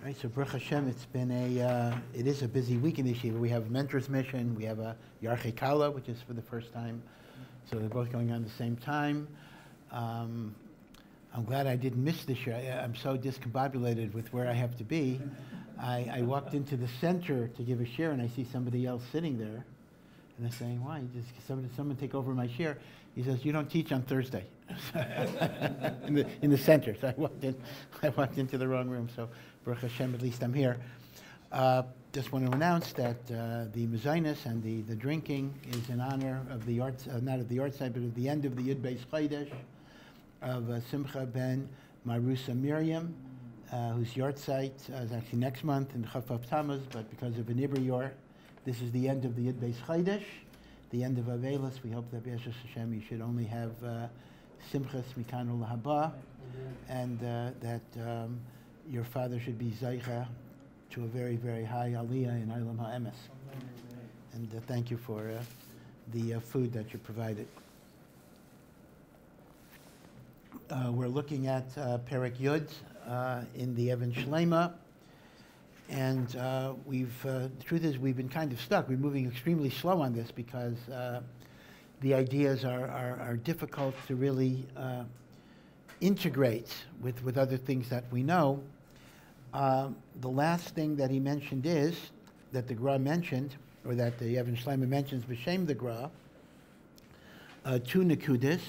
All right, so Baruch Hashem, it is a busy week in this year. We have Mentor's Mission, we have a Yarchei Kala, which is for the first time. So they're both going on at the same time. I'm glad I didn't miss this year. I'm so discombobulated with where I have to be. I walked into the center to give a share, and I see somebody else sitting there. And I'm saying, why? Someone take over my share. He says, you don't teach on Thursday. in the center. So I walked into the wrong room. So Baruch Hashem, at least I'm here. Just want to announce that the mezainis and the drinking is in honor of the arts, not of the art side, but at the end of the Yud Beis Chodesh of Simcha ben Marusa Miriam, whose yard site is actually next month in Chafaf Tammuz, but because of an Ibri Yor, this is the end of the Yud Beis Chodesh, the end of Avelis. We hope that B'Yashem Hashem you should only have Simchas Mikanu Lahaba, and that your father should be Zaycha to a very, very high Aliyah in Eilam HaEmes. And thank you for the food that you provided. We're looking at Perek Yud in the Even Shelaima. And the truth is we've been kind of stuck. We're moving extremely slow on this because the ideas are difficult to really integrate with other things that we know. The last thing that he mentioned is, that the Gra mentioned, or that the Even Shelaima mentions, B'Shem the Gra, two Nekudis.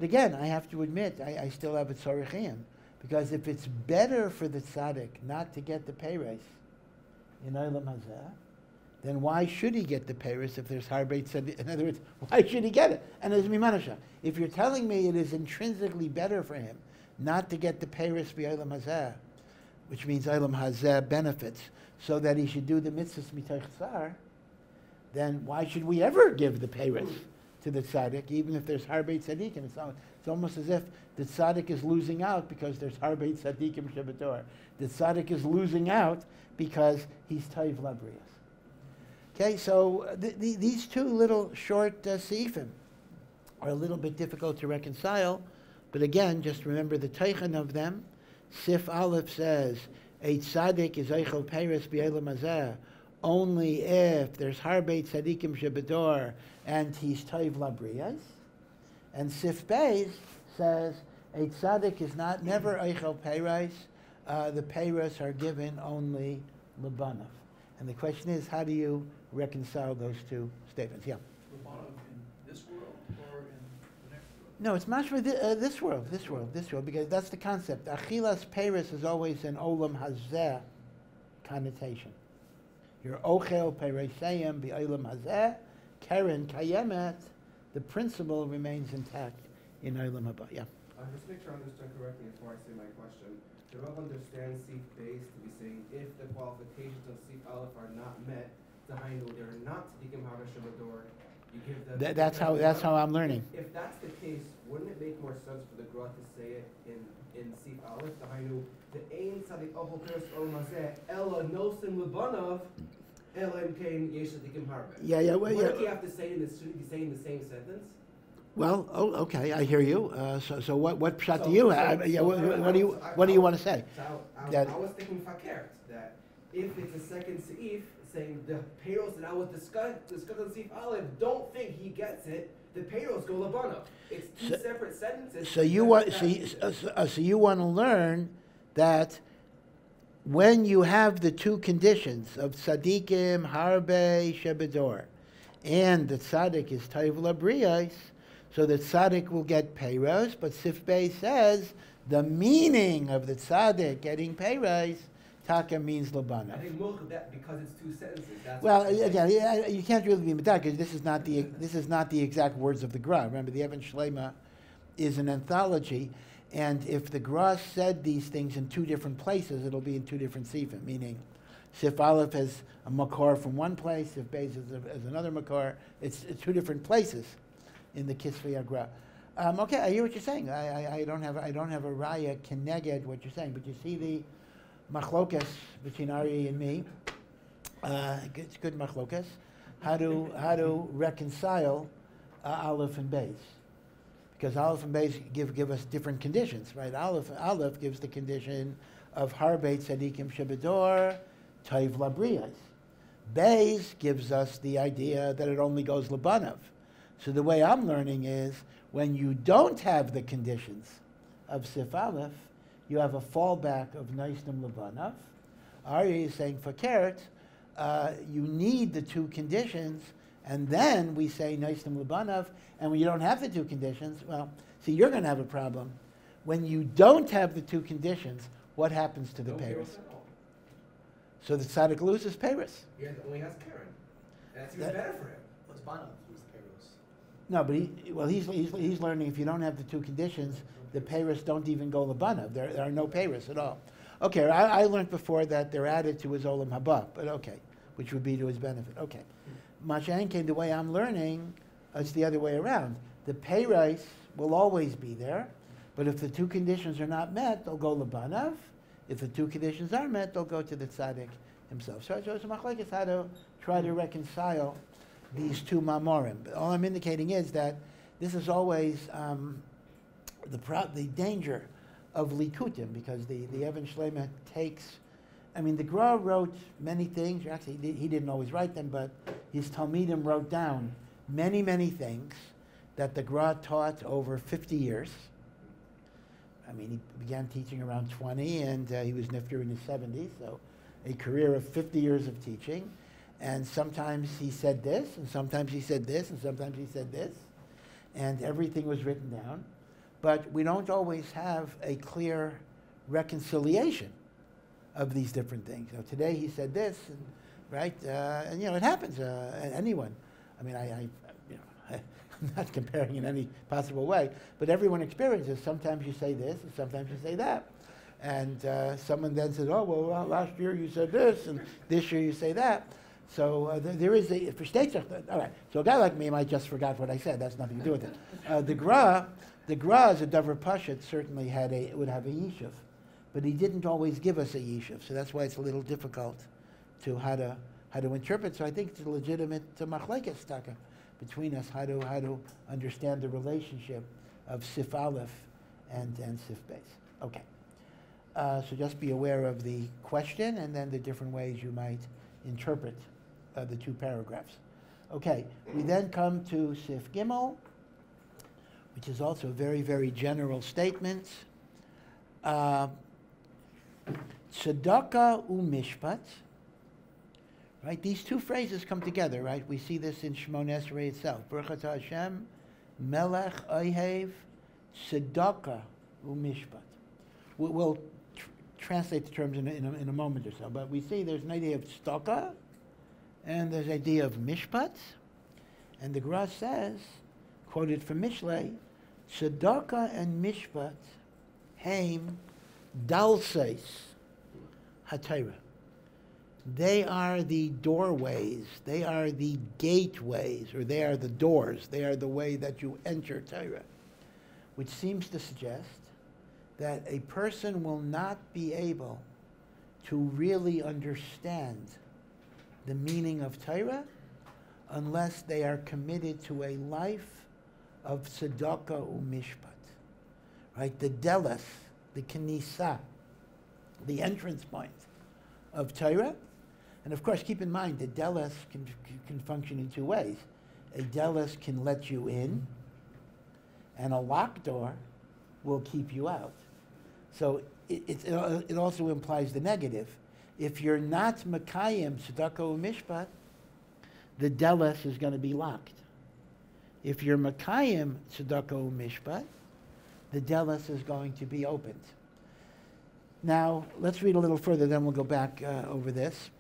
But again, I have to admit, I still have a tzorechim, because if it's better for the tzaddik not to get the peiros in Olam Hazeh, then why should he get the peiros if there's harbeit tzaddik? In other words, why should he get it? And as mimanasha, if you're telling me it is intrinsically better for him not to get the peiros b'Olam Hazeh, which means Olam Hazeh benefits, so that he should do the mitzvahs mitoch tzar, then why should we ever give the peiros to the tzaddik, even if there's harbeit tzaddikim? It's almost as if the tzaddik is losing out because there's harbeit tzaddikim shebador. The tzaddik is losing out because he's toiv labrias. Okay, so these two little short seifim are a little bit difficult to reconcile, but again, just remember the teichen of them. Sif Aleph says, a tzaddik is eichel peiros b'Olam Hazeh only if there's harbeit tzaddikim shebador and he's toiv labrias. And Sif Beis says, a tzaddik is never eichel peiros. The peiros are given only lebanav. And the question is, how do you reconcile those two statements? Yeah. Lebanav in this world or in the next world? No, it's mashma this world, because that's the concept. Achilas peiros is always an olam hazeh connotation. Your ochel peirosayim b'olam hazeh, keren kayemet, the principle remains intact in olam haba. Yeah. Just make sure I understand correctly before I say my question. The Rav understands Sif Beis to be saying if the qualifications of Sif Aleph are not met, Dahainu, they're not Tzadikim Hara Shebador, you give them... That's how I'm learning. If that's the case, wouldn't it make more sense for the Gra to say it in Sif Aleph? Dahainu, the Ein Tzadik Ochel Peres Olam Hazeh, Ela Nosim Lebanav, Ela Imkein Yesh Tzadikim Hara. Yeah. What do you have to say in this? Should he be saying the same sentence? Well, okay, I hear you. So what shot do you have? What do you want to say? I was thinking fakert, that if it's a second seif saying the payros that I was discussing seif Aleph, don't think he gets it. The payros go labana. It's two separate sentences. So you want to learn that when you have the two conditions of tzadikim harbe shebedor, and the tzaddik is taiv labriyos, so the tzaddik will get peiros, but Sif Beis says the meaning of the tzaddik getting peiros, taka means labana. I think that because it's two sentences. That's well, again, you can't really be medak because this is not the exact words of the Gra. Remember, the Shelaima is an anthology, and if the Gra said these things in two different places, it'll be in two different sifim. Meaning, Sif Aleph has a makor from one place, Sif Beis is another makor. It's two different places in the Kisvei Agra. Okay, I hear what you're saying. I don't have a raya keneged what you're saying, but you see the machlokas between Ari and me. It's good machlokas. How to reconcile Aleph and Beis, because Aleph and Beis give us different conditions, right? Aleph gives the condition of harbeit tzadikim shebedor toiv labriyos. Beis gives us the idea that it only goes labanav. So the way I'm learning is when you don't have the conditions of Sif Aleph, you have a fallback of Naisnim Labanav. Aryeh is saying for Keret, you need the two conditions, and then we say Naisnim Labanav, and when you don't have the two conditions, well, see, you're going to have a problem. When you don't have the two conditions, what happens to the peiros? So the tzaddik loses peiros. He only has Karen. That's even better for him. What's Banav? Who's the payros? No, but he's learning if you don't have the two conditions, the peiros don't even go labanav. There are no peiros at all. Okay, I learned before that they're added to his olam haba, but okay, which would be to his benefit. Okay, Mashenke, the way I'm learning, it's the other way around. The peiros will always be there, but if the two conditions are not met, they'll go labanav. If the two conditions are met, they'll go to the tzaddik himself. So it's machlekes how to try to reconcile these two mamorim. But all I'm indicating is that this is always the danger of likutim, because the Shelaima takes, I mean, the Gra wrote many things. Actually, he didn't always write them, but his Talmidim wrote down many, many things that the Gra taught over 50 years. I mean, he began teaching around 20, and he was nifter in his 70s, so a career of 50 years of teaching. And sometimes he said this, and sometimes he said this, and sometimes he said this, and everything was written down. but we don't always have a clear reconciliation of these different things. You know, today he said this, and, right? And you know, it happens. Anyone. I mean, you know, I'm not comparing in any possible way, but everyone experiences. Sometimes you say this, and sometimes you say that. And someone then says, oh, well, last year you said this, and this year you say that. So there is a, for states, all right, so a guy like me might just forgot what I said. That's nothing to do with it. The Gra as a Dover Pashut certainly would have a yishuv, but he didn't always give us a yishuv. So that's why it's a little difficult to how to interpret. So I think it's a legitimate machlekes taka between us, how to understand the relationship of Sif Aleph and Sif Beis. Okay. So just be aware of the question and then the different ways you might interpret the two paragraphs. Okay, we then come to Sif Gimel, which is also a very, very general statement. Tzedakah u'mishpat. Right, these two phrases come together, right? We see this in Shemona Esrei itself. Baruch atah Hashem, Melech Ohev, Tzedakah u'mishpat. We'll translate the terms in a moment or so, but we see there's an idea of tzedakah, and there's an idea of mishpat, and the Gra says, quoted from Mishlei, tzedakah and mishpat, heim dalseis haTorah. They are the doorways, they are the gateways, or they are the doors, they are the way that you enter Torah, which seems to suggest that a person will not be able to really understand the meaning of Torah unless they are committed to a life of tzedakah u'mishpat. Right? The delas, the kenisa, the entrance point of Torah. And of course, keep in mind, the delas can function in two ways. A delas can let you in, and a locked door will keep you out. So it also implies the negative. If you're not Mekayim tzedakah u'mishpat, the delas is going to be locked. If you're Mekayim tzedakah u'mishpat, the delas is going to be opened. Now, let's read a little further, then we'll go back over this.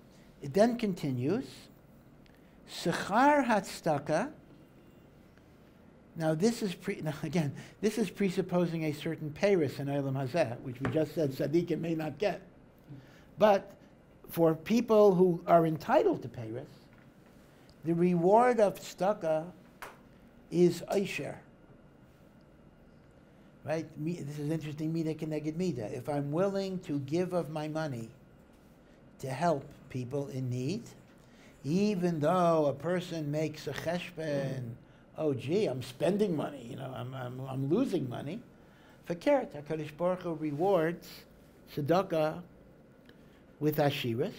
It then continues, Sechar hatzedakah. Now this is this is presupposing a certain peiros in Olam Hazeh, which we just said tzaddikim may not get. But for people who are entitled to peiros, the reward of tzedakah is oisher. Right? This is interesting, mida keneged mida. If I'm willing to give of my money to help people in need, even though a person makes a cheshbon, oh gee, I'm spending money, you know, I'm losing money. Fakert, HaKadosh Baruch Hu rewards tzedakah with ashiras.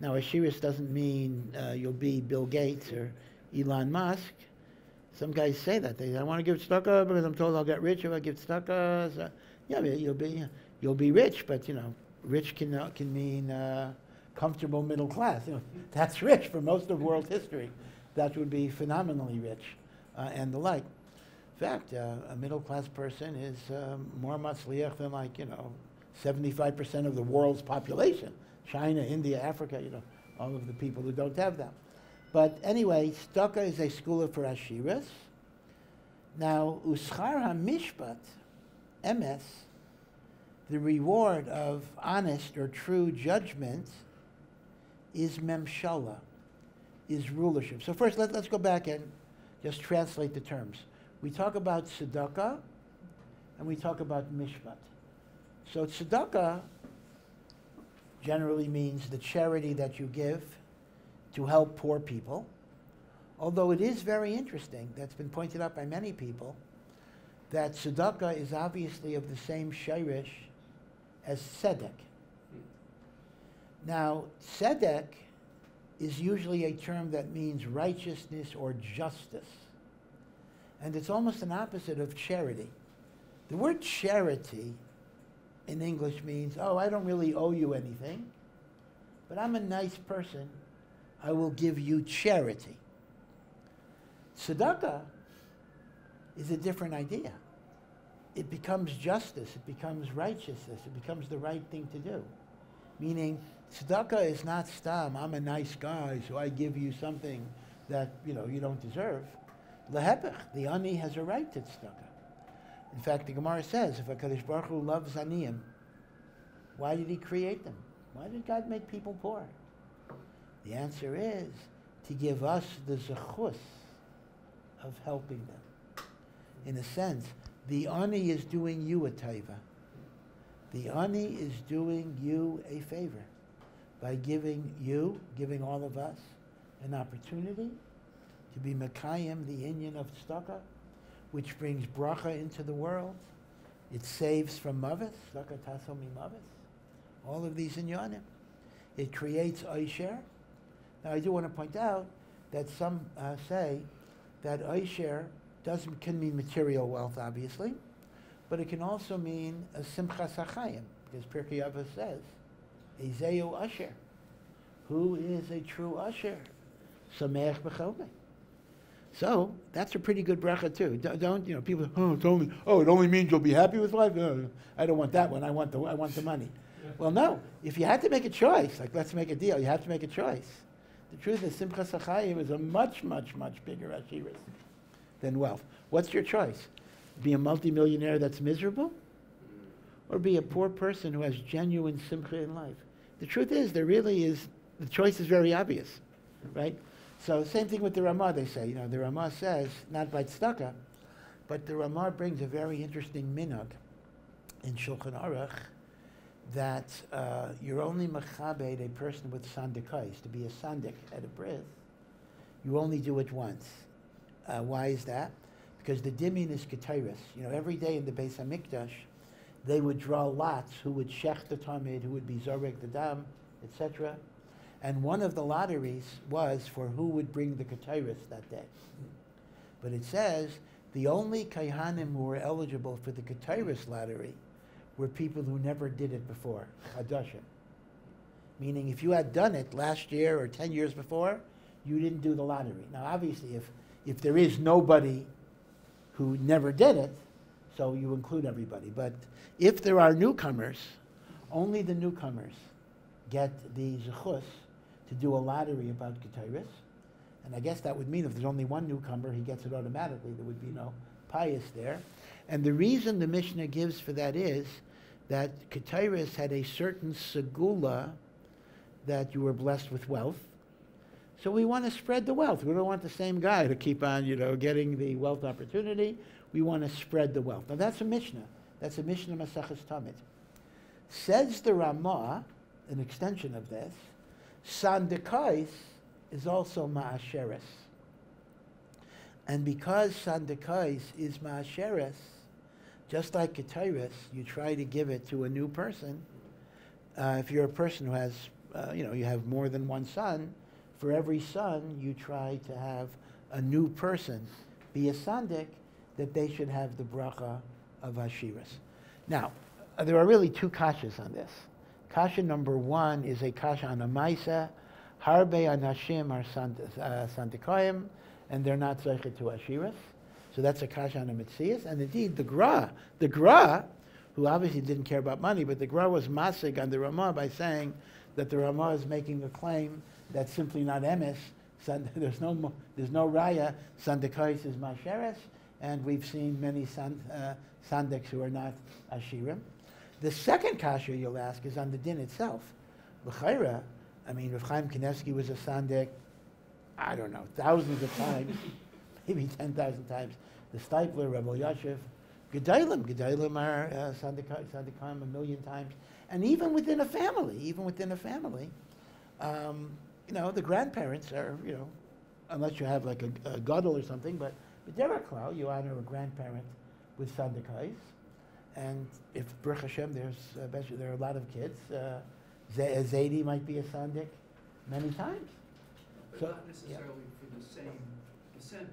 Now, ashiras doesn't mean you'll be Bill Gates or Elon Musk. Some guys say that. I want to give tzedakah because I'm told I'll get rich if I give tzedakah. So, yeah, you'll be rich, but you know, rich can mean comfortable middle class. You know, that's rich for most of world history. That would be phenomenally rich, and the like. In fact, a middle class person is more matzliach than 75% of the world's population. China, India, Africa, you know, all of the people who don't have them. But anyway, tzedakah is a school for ashiras. Now, uschar hamishpat, emes, the reward of honest or true judgment is memshala, is rulership. So first, let's go back and just translate the terms. We talk about tzedakah, and we talk about mishpat. So tzedakah generally means the charity that you give to help poor people, although it is very interesting, that's been pointed out by many people, that tzedakah is obviously of the same shirish as tzedek. Now, tzedek is usually a term that means righteousness or justice, and it's almost an opposite of charity. The word charity in English means, oh, I don't really owe you anything, but I'm a nice person, I will give you charity. Tzedakah is a different idea. it becomes justice, it becomes righteousness, it becomes the right thing to do. Meaning, tzedakah is not stam, I'm a nice guy, so I give you something that you don't deserve. Lehepech, the ani has a right to tzedakah. In fact, the Gemara says, if HaKadosh Baruch Hu loves aniyim, why did he create them? Why did God make people poor? The answer is to give us the zechus of helping them. In a sense, the ani is doing you a taiva. The ani is doing you a favor by giving all of us, an opportunity to be mekayim, the inyan of tzedakah, which brings bracha into the world. It saves from mavis, tzedakah taso mimavis. All of these inyanim. It creates oisher. Now I do want to point out that some say that oisher can mean material wealth, obviously, but it can also mean a simchas hachayim, because Pirkei Avos says, Ezeu asher, who is a true asher, sameach b'chovei. So that's a pretty good bracha too. Don't people? It only means you'll be happy with life. No, I don't want that one. I want the money. Yeah. Well, no. If you had to make a choice, like let's make a deal, you have to make a choice. The truth is, simchas hachayim is a much, much, much bigger ashiras than wealth. What's your choice? Be a multimillionaire that's miserable, or be a poor person who has genuine simcha in life? The truth is, there really is. The choice is very obvious, right? So same thing with the Ramah, they say. The Ramah says, not by tzedakah, but the Ramah brings a very interesting minhag in Shulchan Aruch that you're only machabed a person with sandikais. To be a sandik at a bris, you only do it once. Why is that? Because the dimin is ketairis. Every day in the Beis HaMikdash, they would draw lots who would shech the tamid, who would be zorek the dam, etc. And one of the lotteries was for who would bring the ketairis that day. But it says the only kaihanim who were eligible for the ketairis lottery were people who never did it before, chadashim. Meaning if you had done it last year or 10 years before, you didn't do the lottery. Now obviously if there is nobody who never did it, so you include everybody. But if there are newcomers, only the newcomers get the zechus to do a lottery about ketairis. And I guess that would mean if there's only one newcomer, he gets it automatically. There would be no pious there. And the reason the Mishnah gives for that is that ketairis had a certain segula that you were blessed with wealth. So we want to spread the wealth. We don't want the same guy to keep on, getting the wealth opportunity. We want to spread the wealth. Now that's a Mishnah. That's a Mishnah Maseches Tamid. Says the Ramah, an extension of this, Sandekais is also Ma'asheres. And because Sandekais is Ma'asheres, just like Ketairis, you try to give it to a new person. If you're a person who has, you have more than one son, for every son you try to have a new person be a Sandek, that they should have the bracha of Ashiras. Now, there are really two kashas on this. Kasha number one is a kasha on a maisa. Harbe anashim are sandikoyim, and they're not zeichet to ashiras. So that's a kasha on a mitzias. And indeed, the Gra, who obviously didn't care about money, but the Gra was masig on the Ramah by saying that the Ramah is making a claim that's simply not emes. There's no raya. Sandikois is masheres, and we've seen many sandiks who are not ashirim. The second kasha you'll ask is on the din itself. L'chaira, Rav Chaim Kanievsky was a sandik, I don't know, thousands of times, maybe 10,000 times. The Stipler, Rebbe Yashiv, Gedalim are sandikim a million times. And even within a family, the grandparents are, unless you have like a gadol or something, but b'derech klal, you honor a grandparent with sandikais. And if Baruch Hashem, there are a lot of kids. Zaidi might be a sandik many times. But not necessarily for the same descendant.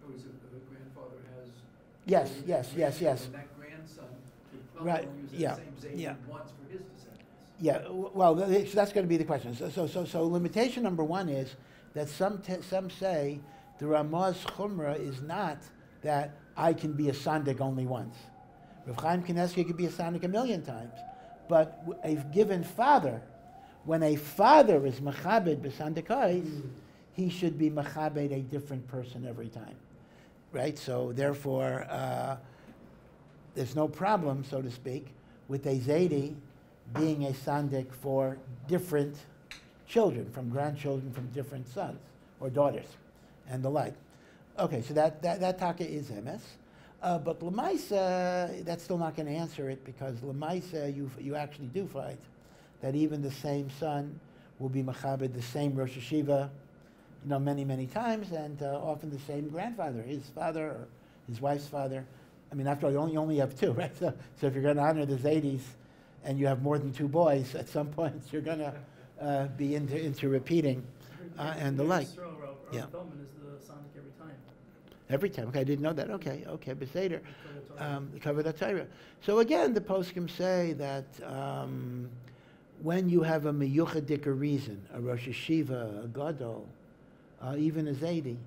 Or is it the grandfather has... Yes. And that grandson could probably use the same Zaidi once for his descendants. Yeah, well, that's going to be the question. So limitation number one is that some say the Ramah's chumrah is not that I can be a sandik only once. Rav Chaim Kanievsky could be a sandik 1,000,000 times. But a given father, when a father is machabed b'sandikais, he should be machabed a different person every time, right? So therefore, there's no problem, so to speak, with a zaidi being a sandik for different children, from grandchildren, from different sons or daughters, and the like. Okay, so that taka is emes. But Lamaisa, that's still not going to answer it, because Lamaisa, you actually do find that even the same son will be machabed the same Rosh Hashiva, many, many times, and often the same grandfather, his father or his wife's father. I mean, after all, you only have two, right? So if you're going to honor the Zaydis and you have more than two boys, at some point you're going to be into repeating and the like. Yeah. Feldman is the Sonic every time. Every time. Okay, I didn't know that. Okay, Beseder. Cover the Torah. So again, the poskim say that when you have a miyuchadika reason, a Rosh Hashiva, a Gadol, even a Zaidi,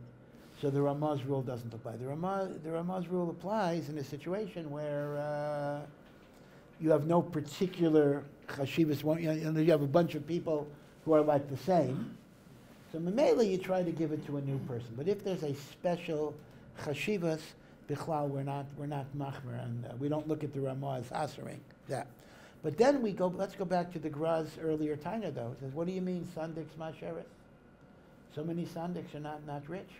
so the Ramaz rule doesn't apply. The Ramaz rule applies in a situation where you have no particular chashivas. You have a bunch of people who are like the same. So Mamela, you try to give it to a new person. But if there's a special chashivas, bichlal, we're not machmer, and we don't look at the Ramah as asering that. But then let's go back to the Graz earlier Taina though. It says, what do you mean sandiks masheres? So many sandiks are not rich.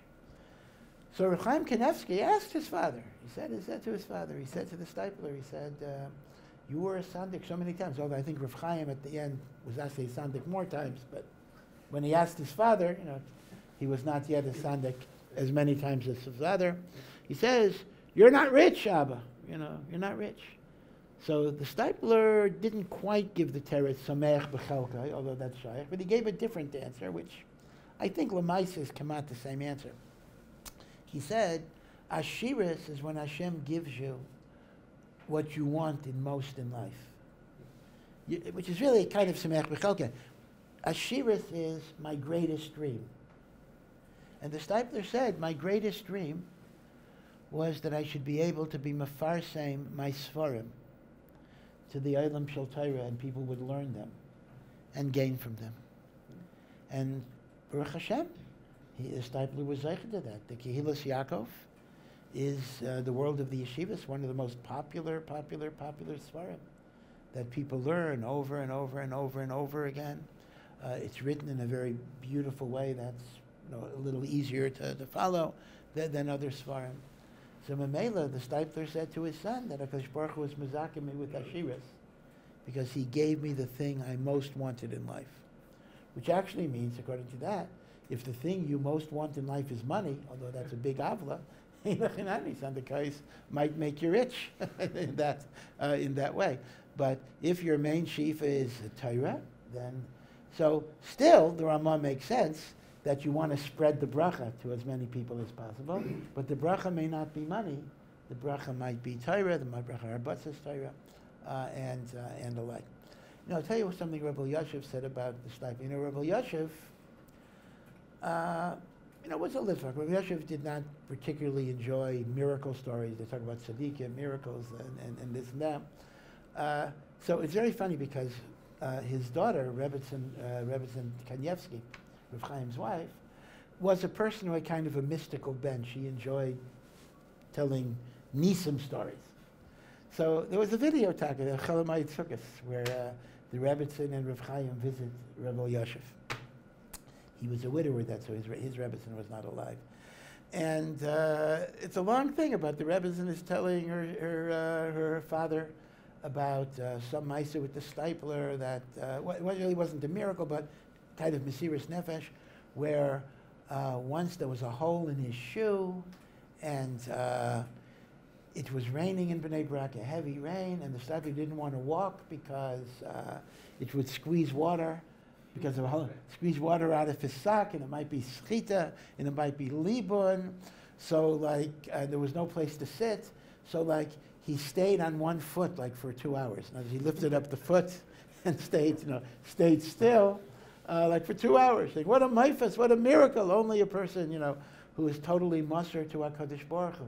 So Reb Chaim Kanievsky asked his father. He said to his father, he said to the stipler, he said, you were a sandik so many times. Although I think Reb Chaim at the end was asked a sandik more times, but when he asked his father, he was not yet a sandik as many times as his father. He says, you're not rich, Abba. You're not rich. So the stipler didn't quite give the teretz sameach b'chelkai, although that's shaykh, but he gave a different answer, which I think Lamaisis come out the same answer. He said, Ashiris is when Hashem gives you what you want most in life, which is really kind of sameach b'chelkai. Ashiris is my greatest dream. And the stipler said, my greatest dream was that I should be able to be mefarsem my svarim to the Eilam Shel Torah, and people would learn them and gain from them. And Baruch Hashem, the stipler was zeicher to that. The Kehilas Yaakov is the world of the yeshivas, one of the most popular svarim that people learn over and over and over and over again. It's written in a very beautiful way that's a little easier to follow than other svarim. So Mamela, the stipler, said to his son that HaKadosh Baruch Hu was mezakim me with Ashiras because he gave me the thing I most wanted in life. Which actually means, according to that, if the thing you most want in life is money, although that's a big avla, Sandakais might make you rich in that way. But if your main shifa is Torah, then so still the Ramah makes sense that you want to spread the bracha to as many people as possible, but the bracha may not be money. The bracha might be Torah, the bracha Arbatzas Torah, and the like. I'll tell you something Rabbi Yashiv said about the stipend. Rabbi Yashiv, was a litvak. Rabbi Yashiv did not particularly enjoy miracle stories. They talk about tzaddikim, miracles, and this and that. So it's very funny because his daughter, Rebbetzin Kanievsky, Rav Chaim's wife, was a person who had kind of a mystical bent. She enjoyed telling Nisim stories. So there was a video talk at Chelamai Tzukis where the Rebbetzin and Rav Chaim visit Rebbe Yashiv. He was a widower then, so his Rebbetzin was not alive. And it's a long thing about the Rebbetzin is telling her father about some Maisa with the stipler that really wasn't a miracle, but kind of Mesiris Nefesh, where once there was a hole in his shoe, and it was raining in Bnei Brak, a heavy rain, and the stipler didn't want to walk because it would squeeze water, because of a hole, squeeze water out of his sock, and it might be schita, and it might be libun. So there was no place to sit. So he stayed on one foot for 2 hours. Now, he lifted up the foot and stayed still. For 2 hours. What a maifas, what a miracle. Only a person, who is totally Moser to HaKadosh Baruch Hu.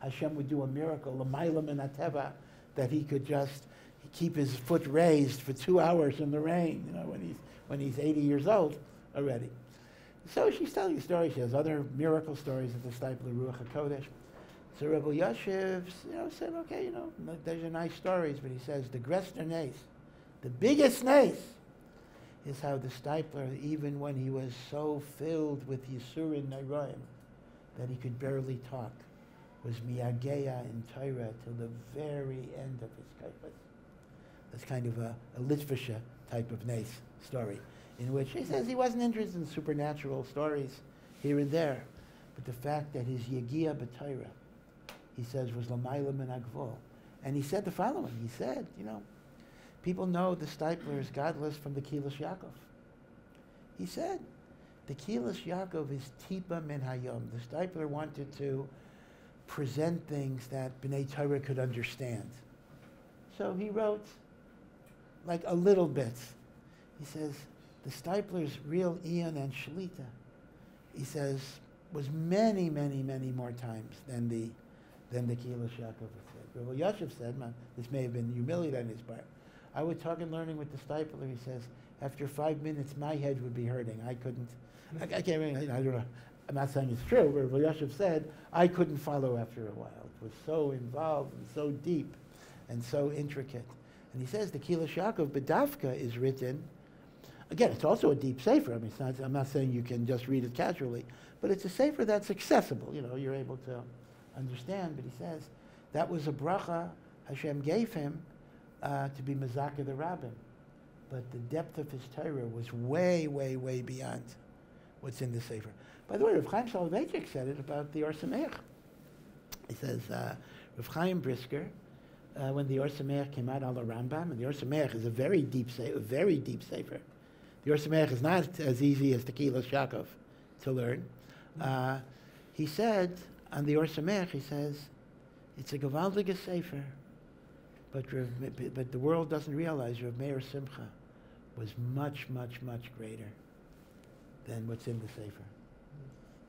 Hashem would do a miracle, l'mayla min hateva, that he could just keep his foot raised for 2 hours in the rain, when he's 80 years old already. So she's telling a story. She has other miracle stories at the Stipler Ruach HaKodesh. So Rabbi Yashiv, said, okay, those are nice stories, but he says the Grester Nace, the biggest nace, is how the Stipler, even when he was so filled with Yisurin Nairoim that he could barely talk, was miyageya in Torah till the very end of his kaipas. That's kind of a Litvisha type of nace story, in which he says he wasn't interested in supernatural stories here and there, but the fact that his yagia b'Torah, he says, was l'mayla min hagvul. And he said the following. He said, people know the Stipler is godless from the Kilush Yaakov. He said, the Kilush Yaakov is tipa min hayom. The Stipler wanted to present things that B'nai Torah could understand. So he wrote like a little bit. He says, the Stipler's real Ian and Shalita, he says, was many, many, many more times than the Kilush Yaakov said. Rabbi Yashiv said, this may have been humility on his part. I would talk and learning with the Stipler. He says, after 5 minutes, my head would be hurting. I can't really, I don't know. I'm not saying it's true, but Rabbi Yashiv said, I couldn't follow after a while. It was so involved and so deep and so intricate. And he says the Kilush Yaakov B'davka is written, again, it's also a deep sefer. I mean, I'm not saying you can just read it casually, but it's a sefer that's accessible. You're able to understand. But he says that was a bracha Hashem gave him to be Mazaka the Rabbin. But the depth of his Torah was way, way, way beyond what's in the sefer. By the way, Rav Chaim Soloveitchik said it about the Or Sameach. He says, Rav Chaim Brisker, when the Or Sameach came out on the Rambam, and the Or Sameach is a very deep sefer. The Or Sameach is not as easy as the Kilush Yaakov to learn. He said, on the Or Sameach, he says, it's a gewaldige sefer, but the world doesn't realize Rav Meir Simcha was much, much, much greater than what's in the sefer.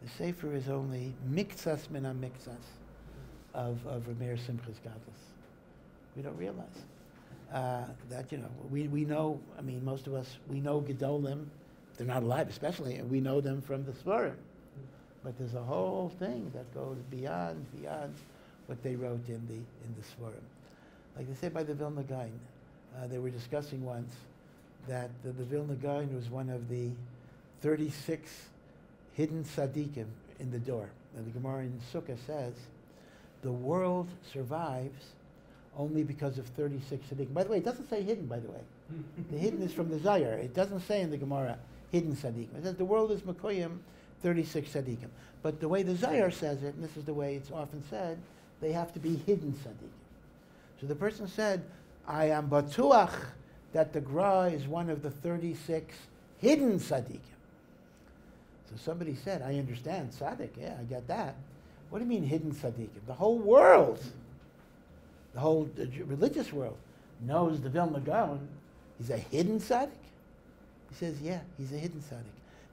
The sefer is only miktsas min miktsas of Rav Meir Simcha's godless. We don't realize that. We know. I mean, most of us we know Gedolim. They're not alive, especially, and we know them from the Svarim. But there's a whole thing that goes beyond what they wrote in the Svarim. Like they say by the Vilna Gaon, they were discussing once that the Vilna Gaon was one of the 36 hidden tzaddikim in the door. And the Gemara in Sukkah says, the world survives only because of 36 tzaddikim. By the way, it doesn't say hidden, by the way. The hidden is from the Zayar. It doesn't say in the Gemara hidden tzaddikim. It says the world is Mekoyim, 36 tzaddikim. But the way the Zayar says it, and this is the way it's often said, they have to be hidden tzaddikim. So the person said, I am batuach that the Gra is one of the 36 hidden tzaddikim. So somebody said, I understand tzaddik, yeah, I get that. What do you mean hidden tzaddikim? The whole world, the whole religious world knows the Vilna Gaon. He's a hidden tzaddik? He says, yeah, he's a hidden tzaddik.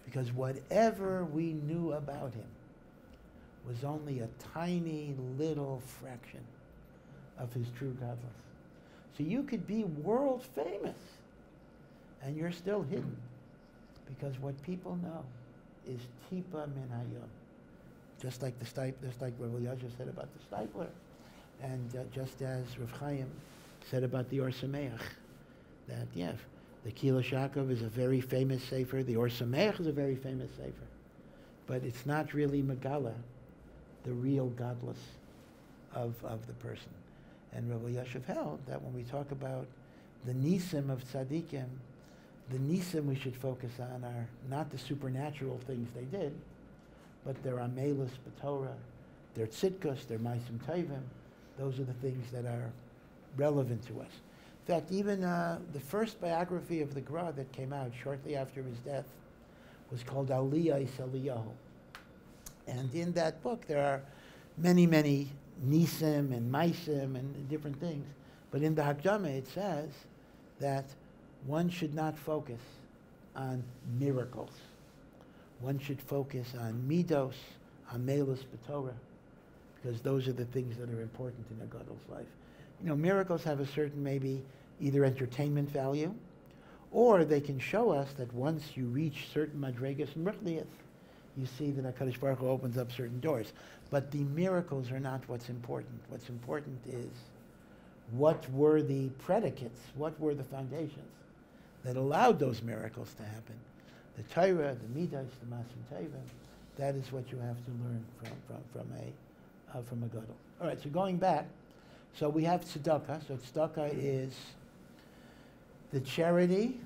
Because whatever we knew about him was only a tiny little fraction of his true godless. So you could be world famous and you're still hidden because what people know is tipa min hayom. Just like Rabbi Yashiv said about the Stipler, and just as Rav Chaim said about the Or Sameach, that the Kilush Yaakov is a very famous sefer, the Or Sameach is a very famous sefer, but it's not really Megala, the real godless of the person. And Rabbi Yashiv held that when we talk about the nisim of tzaddikim, the nisim we should focus on are not the supernatural things they did, but their amelus b'Torah, their tzidkus, their maisim tovim. Those are the things that are relevant to us. In fact, even the first biography of the Gra that came out shortly after his death was called Aliyah Eliyahu. And in that book there are many, many nisim and maisim and different things. But in the Hakdama it says that one should not focus on miracles. One should focus on midos, hamelus b'Torah, because those are the things that are important in a gadol's life. You know, miracles have a certain maybe either entertainment value, or they can show us that once you reach certain madregas and ruchnias, you see that HaKadosh Baruch Hu opens up certain doors. But the miracles are not what's important. What's important is what were the predicates, what were the foundations that allowed those miracles to happen. The Torah, the Midas, the Masim Teva, that is what you have to learn from a gadol. All right, so going back, so we have tzedakah. So tzedakah is the charity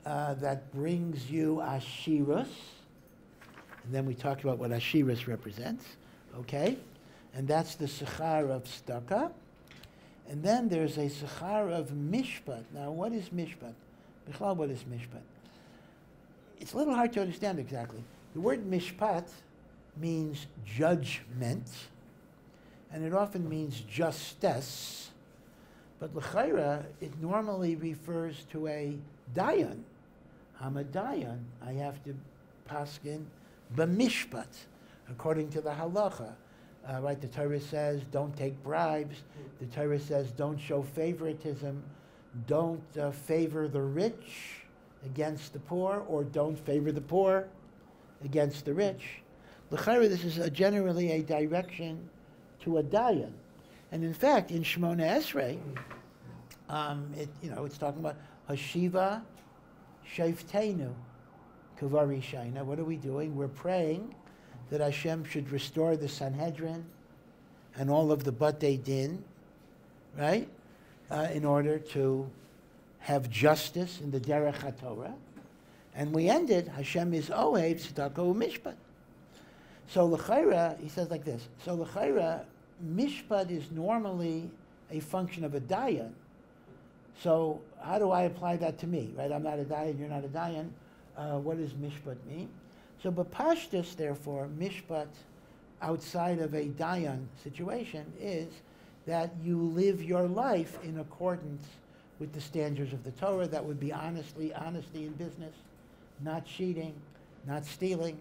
that brings you ashirus. And then we talked about what ashirus represents, okay? And that's the sechar of tzedakah. And then there's a sechar of mishpat. Now, what is mishpat? Bichlal, what is mishpat? It's a little hard to understand exactly. The word mishpat means judgment, and it often means justice. But l'chaira, it normally refers to a dayan. I'm a dayan. I have to paskin b'mishpat, according to the halacha. Right, the Torah says, don't take bribes. The Torah says, don't show favoritism. Don't favor the rich against the poor, or don't favor the poor against the rich. L'chaira, this is generally a direction to a dayan. And in fact, in Shemona Esrei, it's talking about Hashiva Shevtenu Kavari Shaina. What are we doing? We're praying that Hashem should restore the Sanhedrin and all of the Batei Din, right? In order to have justice in the Derech HaTorah. And we ended, Hashem is Ohev Tzedakah Mishpat. So l'chaira, he says like this. So l'chaira, mishpat is normally a function of a dayan. So how do I apply that to me, right? I'm not a dayan, you're not a dayan. What does mishpat mean? So b'pashtus, therefore, mishpat outside of a dayan situation is that you live your life in accordance with the standards of the Torah. That would be honesty in business, not cheating, not stealing.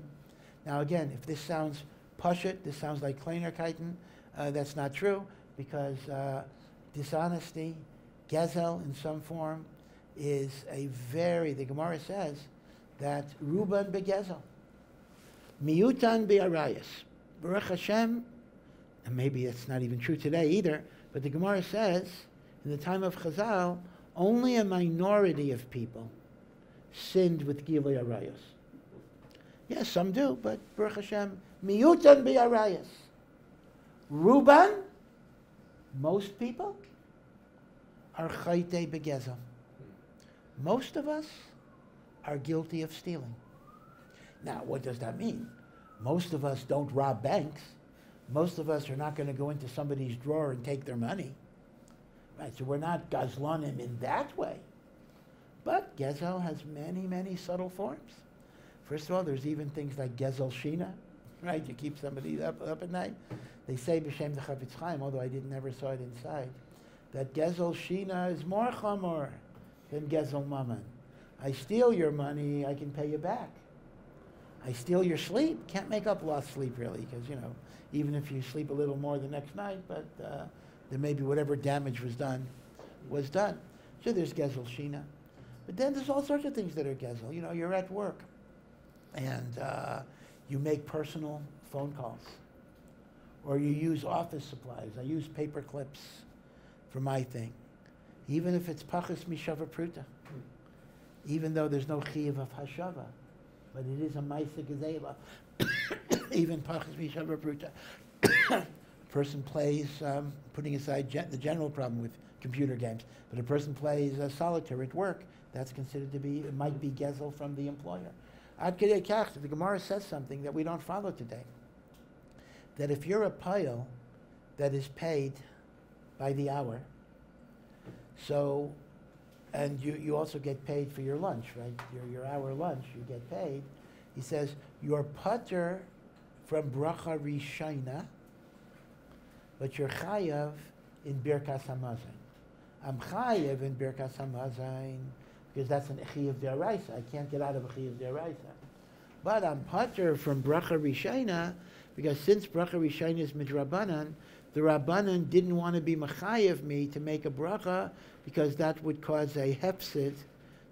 Now again, if this sounds pashut, this sounds like kleinerkeiten, that's not true, because dishonesty, gezel in some form, is the Gemara says that ruban begezel, miutan be'arayas. Baruch Hashem, and maybe it's not even true today either, but the Gemara says, in the time of Chazal, only a minority of people sinned with gilui arayos. Yes, some do, but Baruch Hashem, miutan be'arayas. Ruban, most people, are chayte begezel. Most of us are guilty of stealing. Now, what does that mean? Most of us don't rob banks. Most of us are not going to go into somebody's drawer and take their money. Right, so we're not gazlanim in that way. But gezel has many, many subtle forms. First of all, there's even things like gezel shina, right? You keep somebody up at night. They say b'shem the Chafetz Chaim, although I never saw it inside, that gezel shina is more chamor than gezel mammon. I steal your money, I can pay you back. I steal your sleep, can't make up lost sleep really, because even if you sleep a little more the next night, but then maybe whatever damage was done. So there's gezel shina. But then there's all sorts of things that are gezel. You're at work and you make personal phone calls, or you use office supplies. I use paper clips for my thing, even if it's pachas mishava pruta, even though there's no chiyuv of hashava, but it is a ma'aseh gezela. Even pachas mishava pruta. Person plays, putting aside the general problem with computer games, but a person plays solitaire at work. That's considered to be, it might be gezel from the employer. Ad kedei kach, the Gemara says something that we don't follow today. That if you're a payil that is paid by the hour, so, and you also get paid for your lunch, right? Your hour lunch, you get paid. He says, you're pater from bracha rishayna, but you're chayav in birkas hamazon. I'm chayav in birkas hamazon because that's an chiyuv deraisa. I can't get out of a chiyuv deraisa. But I'm pater from bracha rishayna because since bracha rishayna is midrabanan, the Rabbanan didn't want to be mechayev me to make a bracha because that would cause a hefsid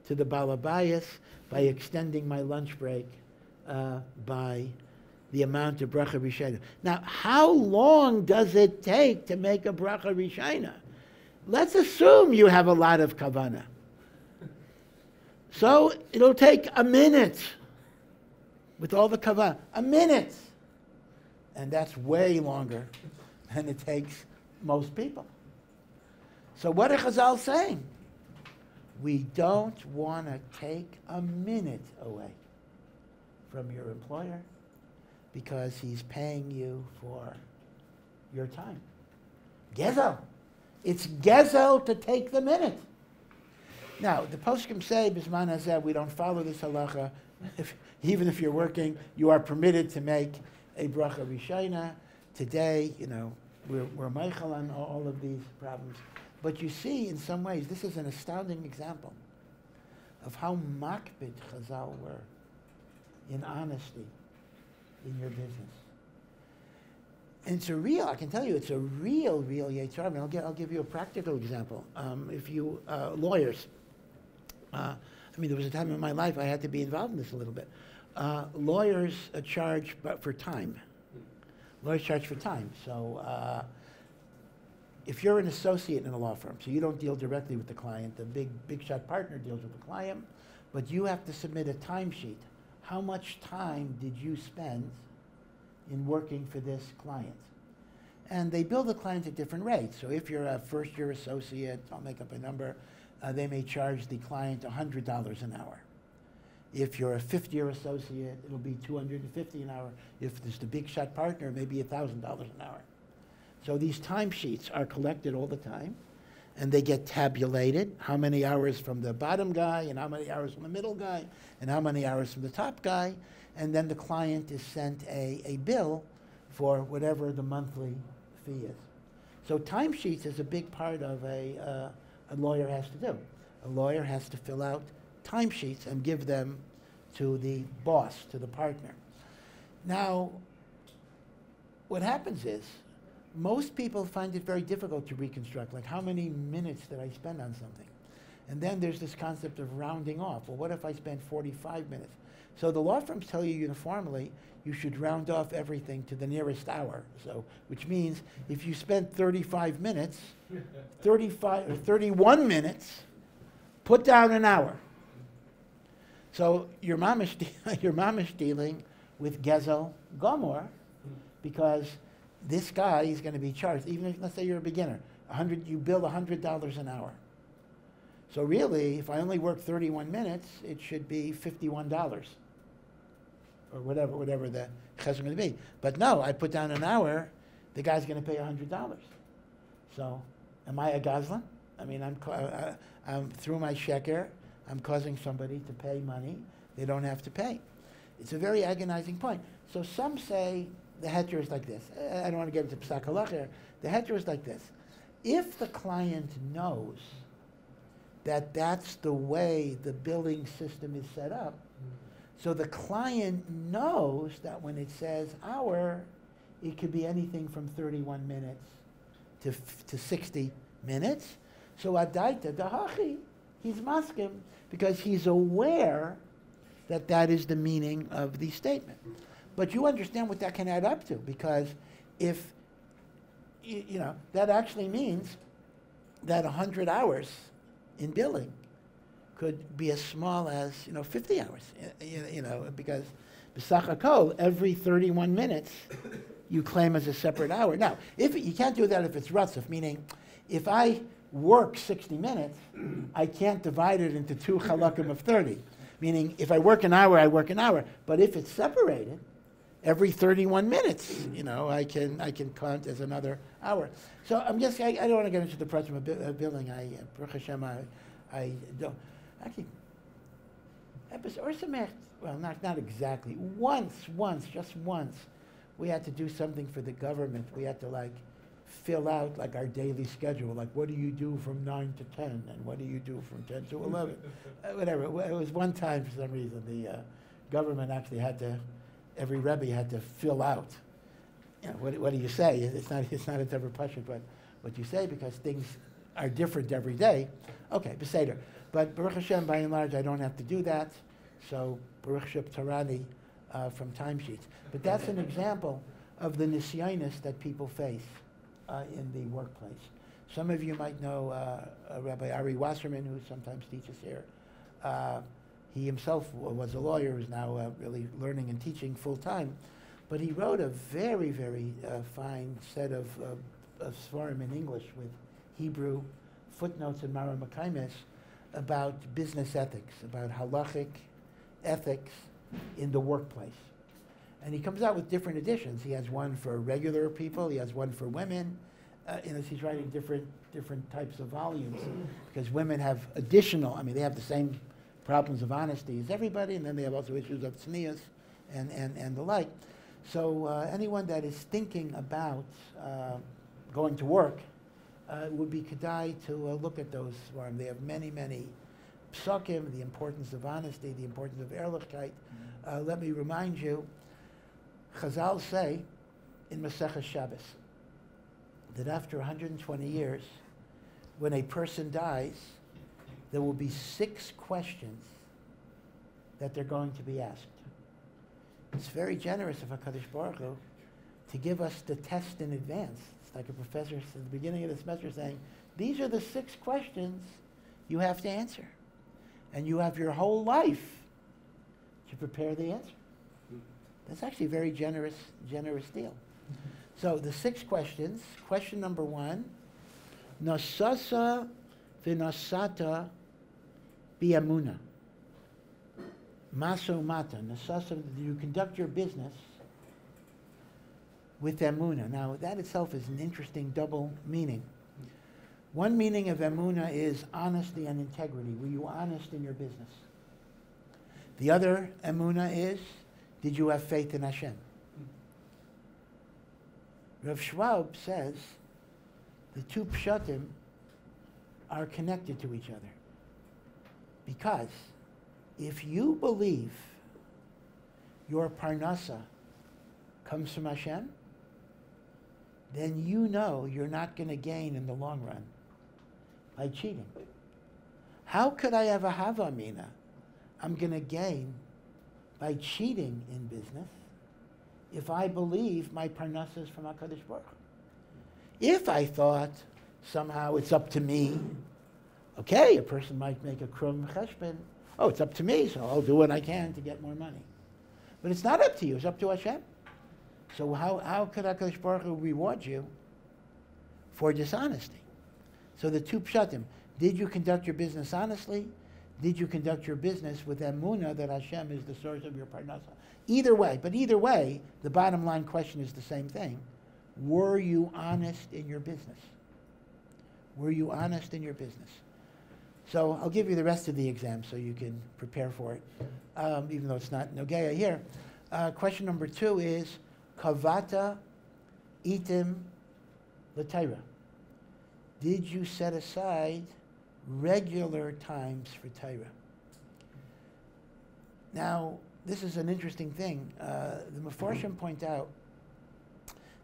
to the balabayas by extending my lunch break by the amount of bracha rishayna. Now, how long does it take to make a bracha rishayna? Let's assume you have a lot of kavanah. So it'll take a minute with all the kavanah. A minute. And that's way longer than it takes most people. So what are Chazal saying? We don't want to take a minute away from your employer because he's paying you for your time. Gezel. It's gezel to take the minute. Now, the poskim say, Bisman Hazeh, we don't follow this halacha. Even if you're working, you are permitted to make a bracha rishayna. Today, we're meichel on all of these problems. But you see, in some ways, this is an astounding example of how makbid Chazal were in honesty in your business. And it's a real, I can tell you, it's a real Yetzer Hara. I'll give you a practical example. If you, lawyers, there was a time in my life I had to be involved in this a little bit. Lawyers charge for time. Lawyers charge for time. So if you're an associate in a law firm, so you don't deal directly with the client, the big shot partner deals with the client, but you have to submit a timesheet. How much time did you spend in working for this client? And they bill the client at different rates. So if you're a first-year associate, I'll make up a number, they may charge the client $100 an hour. If you're a fifth-year associate, it'll be $250 an hour. If there's the big shot partner, maybe $1,000 an hour. So these timesheets are collected all the time, and they get tabulated, how many hours from the bottom guy, and how many hours from the middle guy, and how many hours from the top guy, and then the client is sent a bill for whatever the monthly fee is. So timesheets is a big part of a lawyer has to do. A lawyer has to fill out timesheets and give them to the boss, to the partner. Now, what happens is, most people find it very difficult to reconstruct, like how many minutes did I spend on something? And then there's this concept of rounding off. Well, what if I spend 45 minutes? So the law firms tell you uniformly, you should round off everything to the nearest hour. So, which means if you spent 35 minutes, 35 or 31 minutes, put down an hour. So your mom is dealing with Gezel Gomor because this guy is going to be charged, even if, let's say you're a beginner, you bill $100 an hour. So really, if I only work 31 minutes, it should be $51 or whatever the chesed is going to be. But no, I put down an hour, the guy's going to pay $100. So am I a gazlan? I mean, I'm through my sheker, I'm causing somebody to pay money they don't have to pay. It's a very agonizing point. So some say the heter is like this. I don't want to get into psak halacha here. The heter is like this. If the client knows that that's the way the billing system is set up, so the client knows that when it says hour, it could be anything from 31 minutes to 60 minutes. So adaita dahachi, he's maskim, because he's aware that that is the meaning of the statement. But you understand what that can add up to, because if, that actually means that 100 hours in billing could be as small as, 50 hours, because b'sach hakol, every 31 minutes you claim as a separate hour. Now, you can't do that if it's ratzif, meaning if I work 60 minutes, I can't divide it into 2 chalakim of 30. Meaning, if I work an hour, I work an hour. But if it's separated, every 31 minutes, I can count as another hour. So I don't want to get into the problem of billing. Baruch Hashem, I don't. Actually, well, not exactly. Just once, we had to do something for the government. We had to fill out our daily schedule, what do you do from 9 to 10, and what do you do from 10 to 11, whatever. It was one time for some reason the government actually every Rebbe had to fill out what do you say? It's not a davar pashut, but what you say, because things are different every day. Okay, beseder. But Baruch Hashem, by and large, I don't have to do that. So Baruch Shep Tarani from timesheets. But that's an example of the nisyonis that people face in the workplace. Some of you might know Rabbi Ari Wasserman, who sometimes teaches here. He himself was a lawyer who's now really learning and teaching full time. But he wrote a very, very fine set of svarim in English with Hebrew footnotes and Mara Makaimes about business ethics, about halachic ethics in the workplace. And he comes out with different editions. He has one for regular people. He has one for women. He's writing different types of volumes because women have additional, they have the same problems of honesty as everybody, and then they have also issues of tznius and the like. So anyone that is thinking about going to work would be kedai to look at those svarim. They have many, many psukim, the importance of honesty, the importance of ehrlichkeit. Let me remind you, Chazal say in Maseches Shabbos that after 120 years, when a person dies, there will be 6 questions that they're going to be asked. It's very generous of HaKadosh Baruch Hu to give us the test in advance. It's like a professor at the beginning of the semester saying, these are the 6 questions you have to answer. And you have your whole life to prepare the answer. That's actually a very generous deal. So the 6 questions. Question number 1, Nasasa v'nasata bi'amuna. Maso mata. Nasasa, do you conduct your business with emuna? Now that itself is an interesting double meaning. One meaning of emuna is honesty and integrity. Were you honest in your business? The other emuna is, did you have faith in Hashem? Rav Schwab says the 2 pshatim are connected to each other. Because if you believe your parnasa comes from Hashem, then you know you're not going to gain in the long run by cheating. How could I have a hava mina? I'm going to gain by cheating in business if I believe my parnasa is from HaKadosh Baruch Hu. If I thought somehow it's up to me, okay, a person might make a krum cheshbon. Oh, it's up to me, so I'll do what I can to get more money. But it's not up to you, it's up to Hashem. So how could HaKadosh Baruch Hu reward you for dishonesty? So the 2 pshatim, did you conduct your business honestly? Did you conduct your business with emunah that Hashem is the source of your parnasa? Either way, the bottom line question is the same thing. Were you honest in your business? Were you honest in your business? So I'll give you the rest of the exam so you can prepare for it, even though it's not Nogea here. Question number 2 is, Kavata itim l'Torah. Did you set aside regular times for Torah? Now, this is an interesting thing. The Mefarshim point out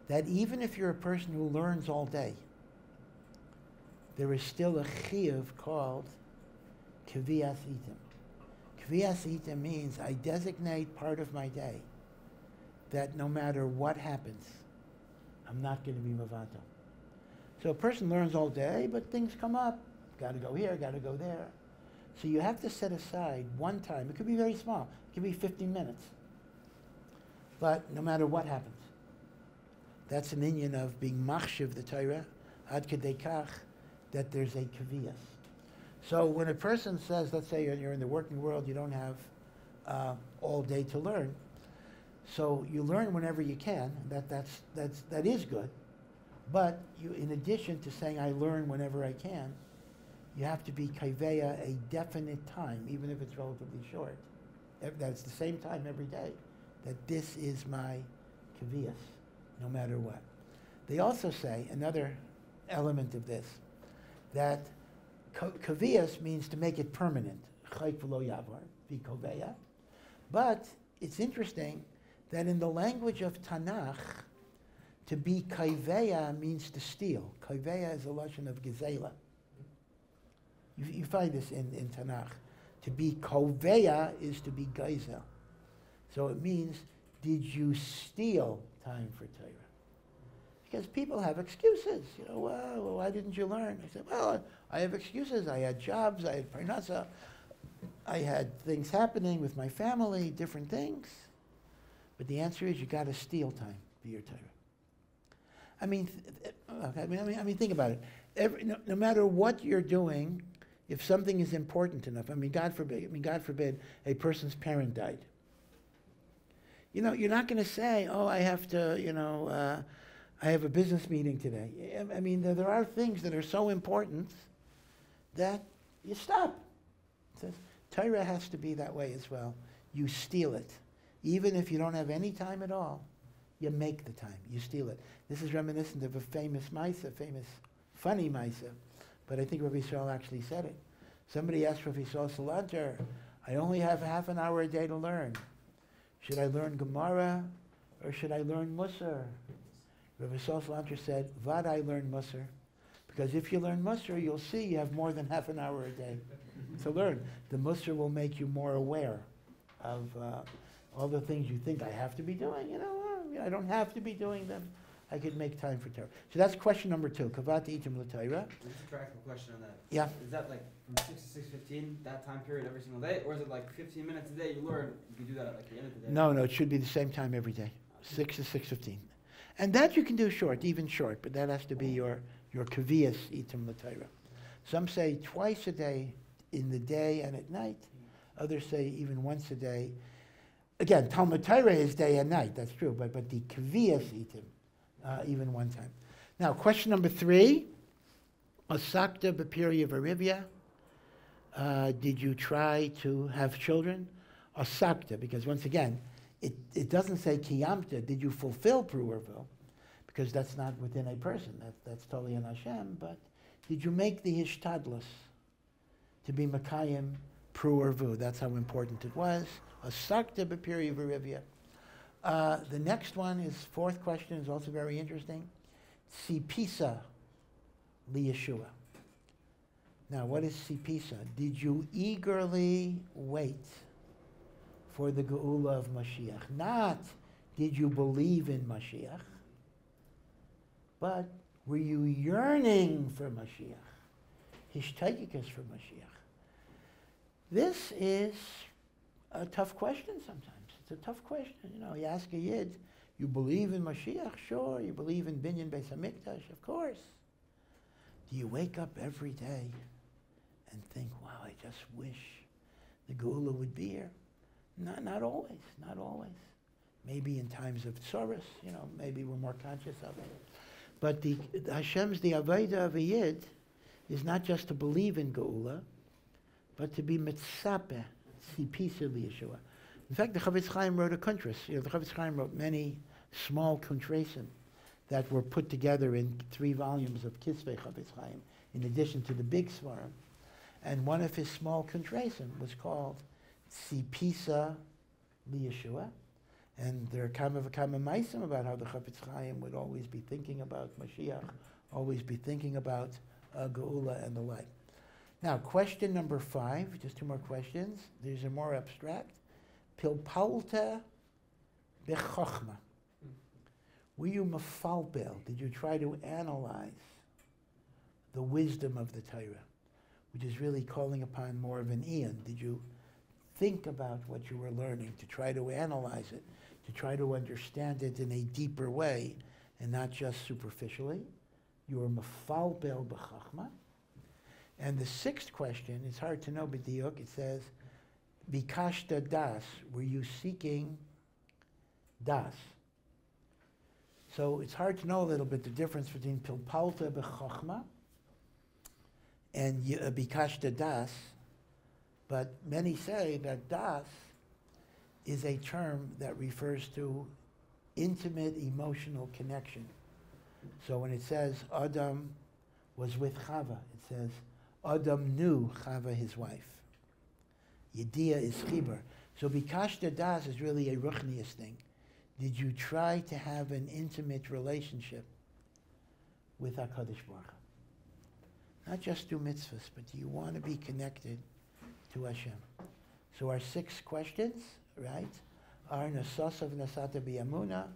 that even if you're a person who learns all day, there is still a chiyuv called kvias itim. Kvias itim means I designate part of my day that no matter what happens, I'm not going to be mavato. So a person learns all day, but things come up. Got to go here, got to go there. So you have to set aside one time. It could be very small. It could be 15 minutes. But no matter what happens, that's an inyan of being machshiv the Torah, ad kedei kach, that there's a kaviyas. So when a person says, let's say you're in the working world, you don't have all day to learn, so you learn whenever you can. That is good. But you, in addition to saying I learn whenever I can, you have to be kaiveya a definite time, even if it's relatively short. That's the same time every day. That this is my kaviyas, no matter what. They also say, another element of this, that kaviyas means to make it permanent. Chayk v'lo yavar, be koveya. But it's interesting that in the language of Tanakh, To be kaiveya means to steal. Kaiveya is a lashon of gezela. You find this in Tanakh. To be koveya is to be geizel. So it means, did you steal time for Torah? Because people have excuses. You know, well, why didn't you learn? I said, well, I have excuses. I had jobs. I had parnasa. I had things happening with my family, different things. But the answer is, you got to steal time for your Torah. I mean, think about it. No matter what you're doing, if something is important enough, God forbid, a person's parent died. You know, you're not going to say, oh, I have to, I have a business meeting today. I mean, there are things that are so important that you stop. It says, Torah has to be that way as well. You steal it. Even if you don't have any time at all, you make the time. You steal it. This is reminiscent of a famous funny Maisa, but I think Rabbi Yisrael actually said it. Somebody asked Rabbi Yisrael Salanter, I only have half an hour a day to learn. Should I learn Gemara or should I learn Musar? Rabbi Yisrael Salanter said, Vad I learn Musar. Because if you learn Musar, you'll see you have more than half an hour a day to learn. The Musar will make you more aware of all the things you think I have to be doing. I don't have to be doing them. I could make time for Torah. So that's question number 2. Kavat itim l'Torah. Just a practical question on that. Yeah. Is that like from 6 to 6:15, that time period every single day? Or is it like 15 minutes a day you learn, you can do that at like the end of the day? No, it should be the same time every day. 6 to 6:15. And that you can do short, even short, but that has to be your kaviyas itim l'Torah. Some say twice a day in the day and at night. Others say even once a day. Again, Talmud Torah is day and night, that's true, but the kaviyas itim, even one time. Now, question number 3, Asakta b'pirya v'rivya. Did you try to have children? Asakta, because once again, it doesn't say kiyamta, did you fulfill pru'urvu? Because that's not within a person, that's totally an Hashem, but did you make the hishtadlus to be makayim pru'urvu? That's how important it was. Asakta b'pirya v'rivya. The next one is, 4th question, is also very interesting. Sipisa liyeshua. Now, what is sipisa? Did you eagerly wait for the geula of Mashiach? Not did you believe in Mashiach, but were you yearning for Mashiach? Hishtaikikas for Mashiach. This is a tough question sometimes. It's a tough question. You ask a Yid, you believe in Mashiach? Sure. You believe in Binyan Beis HaMikdash? Of course. Do you wake up every day and think, wow, I just wish the Geula would be here? Not always. Not always. Maybe in times of tzoros, maybe we're more conscious of it. But the Avodah of a Yid is not just to believe in Geula, but to be mitzapeh, sipisa liyeshua. In fact, the Chavetz Chaim wrote a kuntras. The Chavetz Chaim wrote many small kuntrasim that were put together in 3 volumes of Kisvei Chavetz Chaim, in addition to the big svarim. And one of his small kuntrasim was called Sipisa liyeshua. And there are kama maisim about how the Chavetz Chaim would always be thinking about Mashiach, always be thinking about Geula and the like. Now, question number 5, just 2 more questions. These are more abstract. Pilpalta bechachma. Were you mafalpel? Did you try to analyze the wisdom of the Torah, which is really calling upon more of an eon? Did you think about what you were learning, to try to analyze it, to try to understand it in a deeper way, and not just superficially? You were mafalpel bechachma. And the 6th question, it's hard to know, b'diuk, it says, Bikashta das, were you seeking das? So it's hard to know a little bit the difference between pilpalta b'chachma and bikashta das, but many say that das is a term that refers to intimate emotional connection. So when it says Adam was with Chava, it says Adam knew Chava, his wife. Yediyah is chibur. So bikashta das is really a ruchnius thing. Did you try to have an intimate relationship with HaKadosh Baruch Hu? Not just do mitzvahs, but do you want to be connected to Hashem? So our 6 questions, right, are Nasasav Nasata B'Yamuna,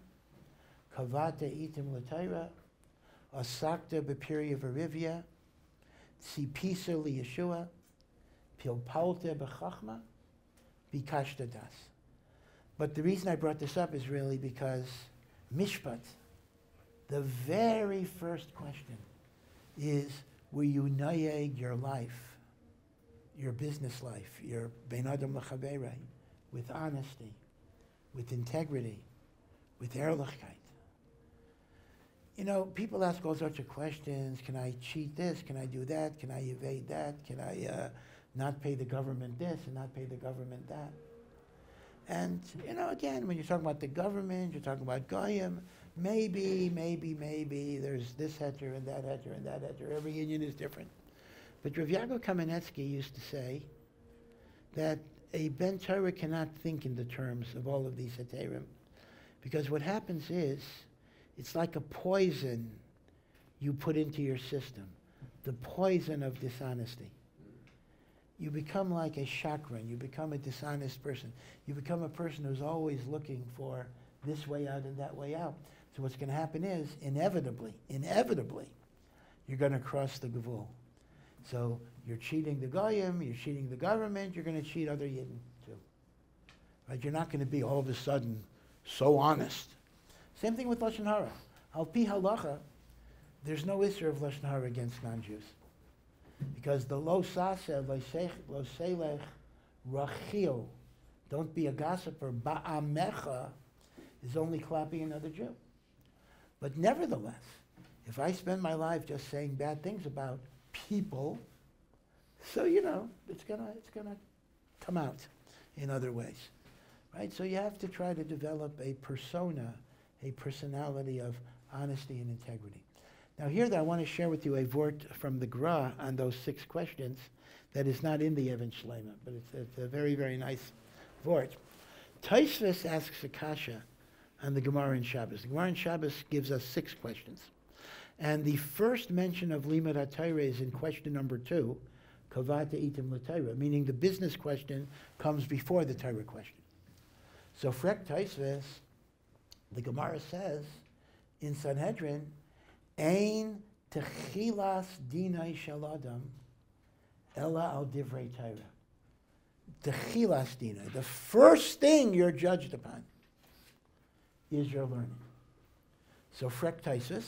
Kavata Itim L'Tayra, Asakta B'Pirya V'Rivya, Tzipisa L'Yeshua, Pilpalta B'Chachma, Bikashta Das. But the reason I brought this up is really because Mishpat, the very first question, is were you nayeg your life, your business life, your ben adam l'chaberei, with honesty, with integrity, with ehrlichkeit. You know, people ask all sorts of questions. Can I cheat this? Can I do that? Can I evade that? Can I not pay the government this and not pay the government that? And, you know, again, when you're talking about the government, you're talking about Goyim, maybe, there's this heter and that heter and that heter. Every union is different. But Rav Yaakov Kamenetsky used to say that a Ben Torah cannot think in the terms of all of these heterim, because what happens is, it's like a poison you put into your system, the poison of dishonesty. You become like a chakran. You become a dishonest person. You become a person who's always looking for this way out and that way out. So what's going to happen is, inevitably, you're going to cross the gavul. So you're cheating the goyim, you're cheating the government, you're going to cheat other yidden too. Right? You're not going to be all of a sudden so honest. Same thing with Lashon Hara. Al pi halacha, there's no issur of Lashon Hara against non-Jews. Because the lo saseh, lo selech, rachil, don't be a gossiper, ba'amecha, is only clapping another Jew. But nevertheless, if I spend my life just saying bad things about people, so you know, it's gonna come out in other ways. Right? So you have to try to develop a persona, a personality of honesty and integrity. Now here I want to share with you a vort from the Gra on those 6 questions that is not in the Even Shelaima, but it's a very, very nice vort. Taisvis asks a kasha on the Gemara in Shabbos. The Gemara in Shabbos gives us 6 questions. And the first mention of Limud HaTorah is in question number 2, Kavata Itim L'Torah, meaning the business question comes before the Torah question. So Frek Taisvis, the Gemara says in Sanhedrin, Ein techilas dinai shel adam ela al divrei Torah. Techilas dinai. The first thing you're judged upon is your learning. So Frek Taisus,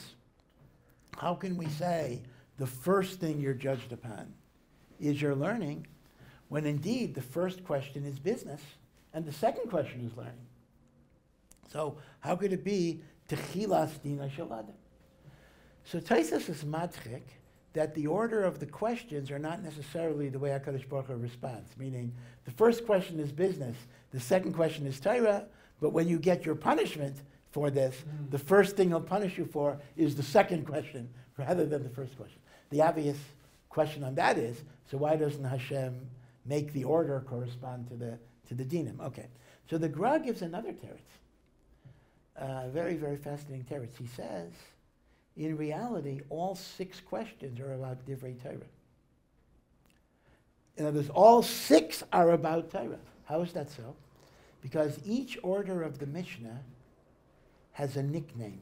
how can we say the first thing you're judged upon is your learning when indeed the first question is business and the second question is learning? So how could it be techilas dinai shel adam? So Taisus is matchik that the order of the questions are not necessarily the way HaKadosh Baruch Hu responds, meaning the first question is business, the second question is Torah, but when you get your punishment for this, the first thing he'll punish you for is the second question rather than the first question. The obvious question on that is, so why doesn't Hashem make the order correspond to the dinim? Okay, so the Gra gives another teretz, very, very fascinating teretz. He says, in reality, all 6 questions are about Divrei Torah. In other words, all 6 are about Torah. How is that so? Because each order of the Mishnah has a nickname.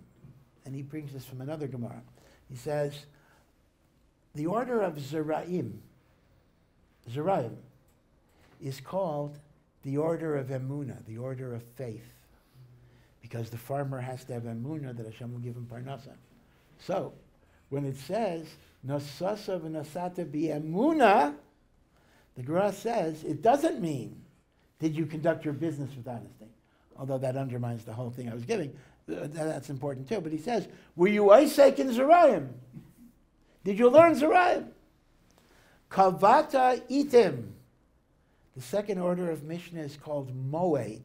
And he brings this from another Gemara. He says, the order of Zeraim is called the order of Emunah, the order of faith. Because the farmer has to have Emunah that Hashem will give him Parnasa. So, when it says, Nasasa v'nasata bi'emuna, the Gemara says, it doesn't mean, did you conduct your business with honesty? Although that undermines the whole thing I was giving. That's important too. But he says, were you Isaac in Zerayim? Did you learn Zerayim? Kavata itim. The second order of Mishnah is called Moed.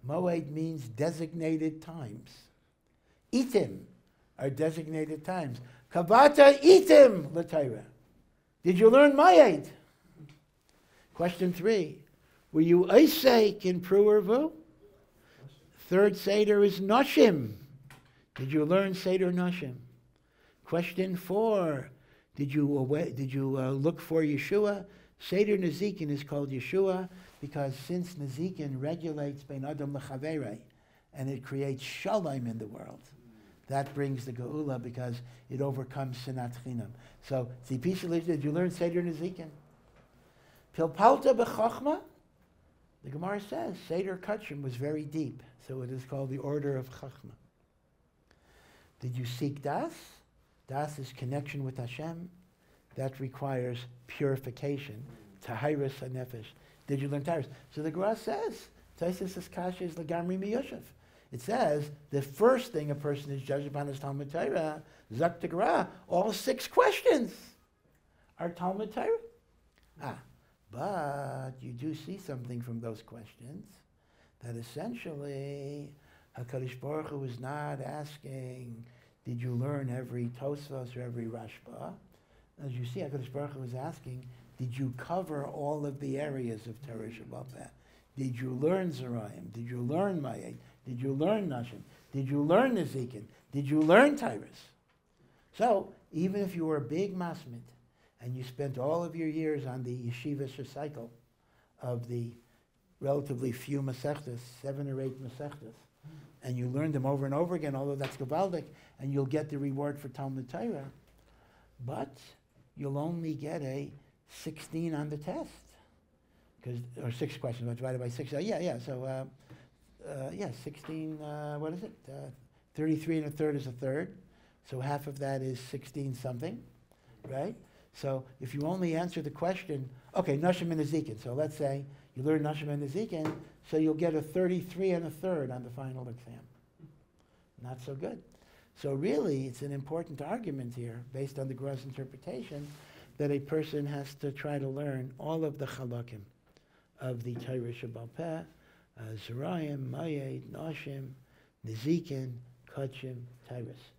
Moed means designated times. Itim are designated times. Kavata itim l'Torah. Did you learn Moed? Question 3. Were you Isaac in Pru or Vu? Third Seder is Noshim. Did you learn Seder Noshim? Question 4. Did you look for Yeshua? Seder Nezikin is called Yeshua because since Nezikin regulates Bein Adam L'Chaverei and it creates Shalom in the world, that brings the Geula because it overcomes Sinat Chinam. So, did you learn Seder Nezikin? Pilpalta B'Chochma? The Gemara says Seder Kachim was very deep, so it is called the order of Chachma. Did you seek Das? Das is connection with Hashem. That requires purification. Tahiris HaNefesh. Did you learn Tahiris? So the Gemara says, Taisis Kasha is Lagamri Miyoshev. It says the first thing a person is judged upon is Talmud Torah. Zak Tegra, all 6 questions are Talmud Torah. But you do see something from those questions that essentially HaKadosh Baruch Hu is not asking, did you learn every Tosfos or every Rashba? As you see, HaKadosh Baruch Hu is asking, did you cover all of the areas of Torah Shabbat? Did you learn Zerayim? Did you learn Mayed? Did you learn Nashim? Did you learn Nezikin? Did you learn Tyrus? So, even if you were a big masmid, and you spent all of your years on the yeshivish cycle of the relatively few Masechtas, 7 or 8 Masechtas, and you learned them over and over again, although that's Gavaldik, and you'll get the reward for Talmud Torah, but you'll only get a 16 on the test, or 6 questions divided by 6. 16, what is it? 33 and a third is a third, so half of that is 16 something, right? So if you only answer the question, okay, Nashim and Nezikin. So let's say you learn Nashim and Nezikin, so you'll get a 33 and a third on the final exam. Not so good. So really, it's an important argument here, based on the gross interpretation, that a person has to try to learn all of the chalakim of the Torah Shebal Peh, Zerayim, Mayed, Nashim, Nezikin, Kachim, Tyrus.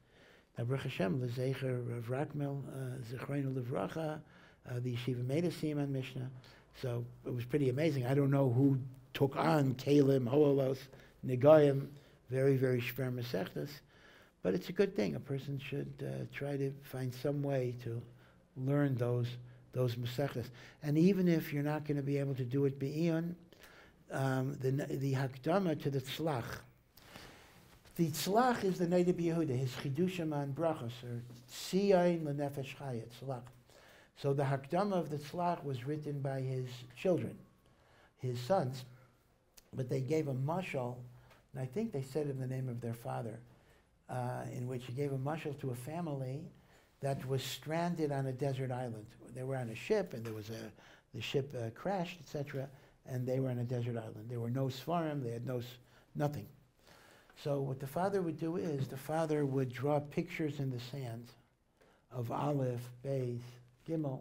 Now, Baruch Hashem, L'Zecher Rav Rakmel, Zechreinu Livracha, the Yeshiva made a Siman Mishnah. So it was pretty amazing. I don't know who took on Kalim, Ho'olos, Negayim, very, very shver Masechtas. But it's a good thing. A person should try to find some way to learn those Masechtas. And even if you're not going to be able to do it Be'iyun, the Hakdama to the Tzlach. The Tzlach is the Neidah B'Yehuda, his Chidushim on Brachos, or Tziyayin L'Nefesh Chaya, Tzlach. So the Hakdama of the Tzlach was written by his children, his sons, but they gave a mashal, and I think they said in the name of their father, in which he gave a mashal to a family that was stranded on a desert island. They were on a ship, and the ship crashed, etc., and they were on a desert island. There were no Sfarim, they had nothing. So what the father would do is, the father would draw pictures in the sand of Aleph, Beis, Gimel,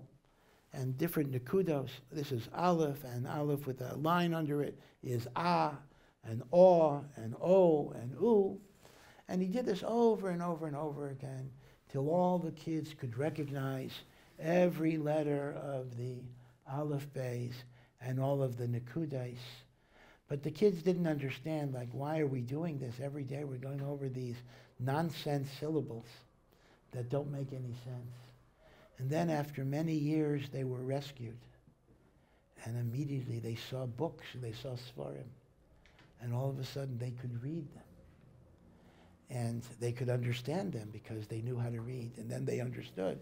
and different Nekudos. This is Aleph, and Aleph with a line under it is A, and Aw, and O, and U. And he did this over and over and over again, till all the kids could recognize every letter of the Aleph Beis and all of the Nekudos. But the kids didn't understand, like, why are we doing this? Every day we're going over these nonsense syllables that don't make any sense. And then after many years, they were rescued. And immediately they saw books, they saw Sfarim. And all of a sudden they could read them. And they could understand them because they knew how to read. And then they understood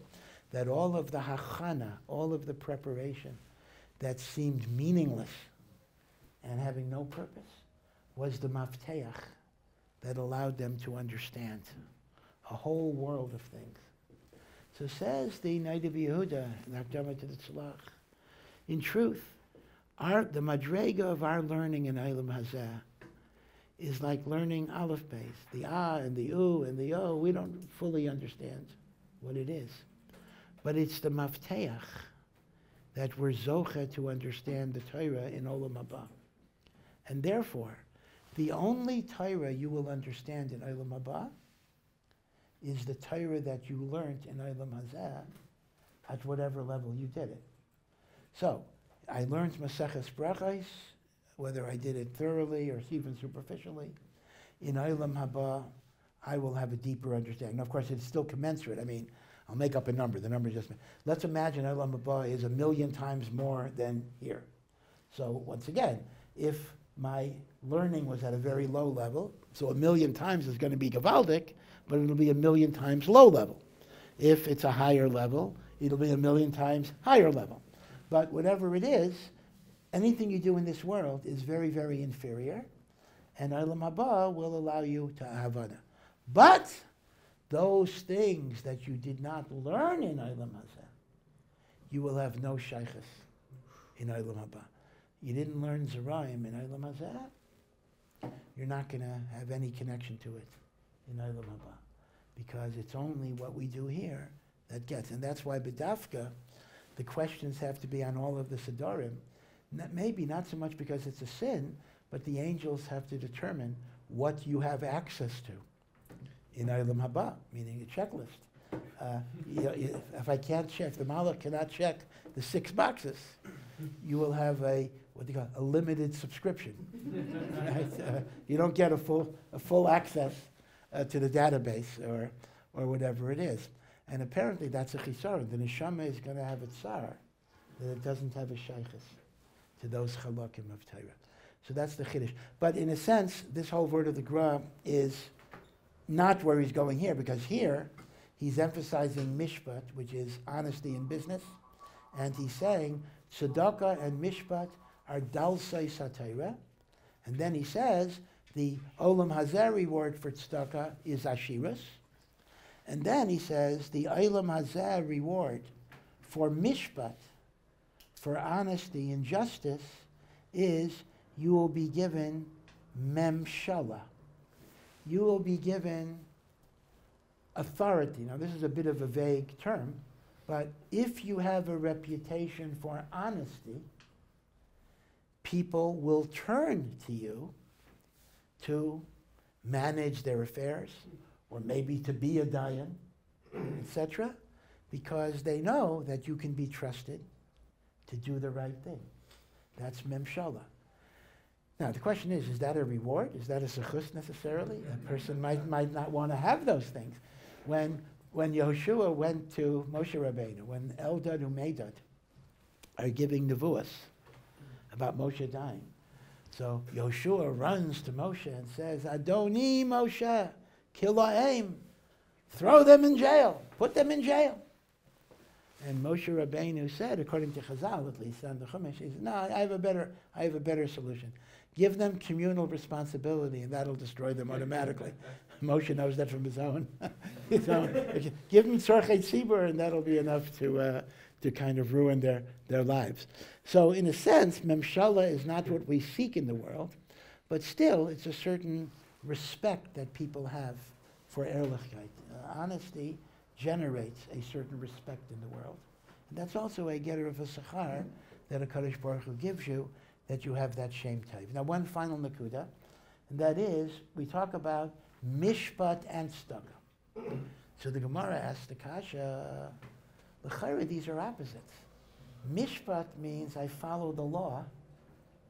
that all of the hachana, all of the preparation that seemed meaningless and having no purpose, was the mafteach that allowed them to understand a whole world of things. So says the Neidah B'Yehuda, Nakdama to the Tzlach, in truth, the madrega of our learning in Eilam Hazeh is like learning Aleph Beis. The A and the U and the O, we don't fully understand what it is. But it's the mafteach that we're zocha to understand the Torah in Olam Haba. And therefore, the only Torah you will understand in Olam Haba is the Torah that you learned in Olam Hazeh at whatever level you did it. So, I learned Maseches Brachos, whether I did it thoroughly or even superficially, in Olam Haba, I will have a deeper understanding. Now, of course, it's still commensurate. I mean, I'll make up a number. The number just... Let's imagine Olam Haba is 1,000,000 times more than here. So, once again, if my learning was at a very low level, so 1,000,000 times is going to be Gavaldic, but it'll be 1,000,000 times low level. If it's a higher level, it'll be 1,000,000 times higher level. But whatever it is, anything you do in this world is very, very inferior, and Olam Haba will allow you to Havana. But those things that you did not learn in Olam Hazeh, you will have no shaykhus in Olam Haba. You didn't learn Zerayim in Olam Hazeh, you're not going to have any connection to it in Olam Haba, because it's only what we do here that gets. And that's why B'dafka, the questions have to be on all of the Sidorim. Maybe not so much because it's a sin, but the angels have to determine what you have access to in Olam Haba, meaning a checklist. If I can't check, the Malach cannot check the 6 boxes, you will have a limited subscription. Right? You don't get a full access to the database or whatever it is. And apparently that's a chisaron. The neshama is going to have a tsar that it doesn't have a shaykhus to those chalakim of Torah. So that's the chiddush. But in a sense, this whole word of the Gra is not where he's going here, because here he's emphasizing mishpat, which is honesty in business, and he's saying tzedakah and mishpat are dalsei satira, and then he says the olam hazeh reward for tzedakah is ashiras, and then he says the olam hazeh reward for mishpat, for honesty and justice, is you will be given memshala. You will be given authority. Now, this is a bit of a vague term, but if you have a reputation for honesty, people will turn to you to manage their affairs, or maybe to be a dayan, etc., because they know that you can be trusted to do the right thing. That's memshala. Now, the question is that a reward? Is that a sechus necessarily? A person might not want to have those things. When Yehoshua went to Moshe Rabbeinu, when Eldad and Medad are giving nevuas about Moshe dying, so Yehoshua runs to Moshe and says, Adoni Moshe, kilaim, throw them in jail, put them in jail. And Moshe Rabbeinu said, according to Chazal at least, on the Chumash, he said, no, I have a better solution. Give them communal responsibility, and that'll destroy them automatically. Moshe knows that from his own. Give them tzorchei tzibur, and that'll be enough to kind of ruin their lives. So in a sense, memshala is not what we seek in the world, but still it's a certain respect that people have for ehrlichkeit. Honesty generates a certain respect in the world. And that's also a getter of a sechar that a Kadosh Baruch Hu gives you, that you have that shame type. Now, one final nakuda, and that is, we talk about mishpat and tzedakah. So the Gemara asks the kasha, l'chayra, these are opposites. Mishpat means I follow the law,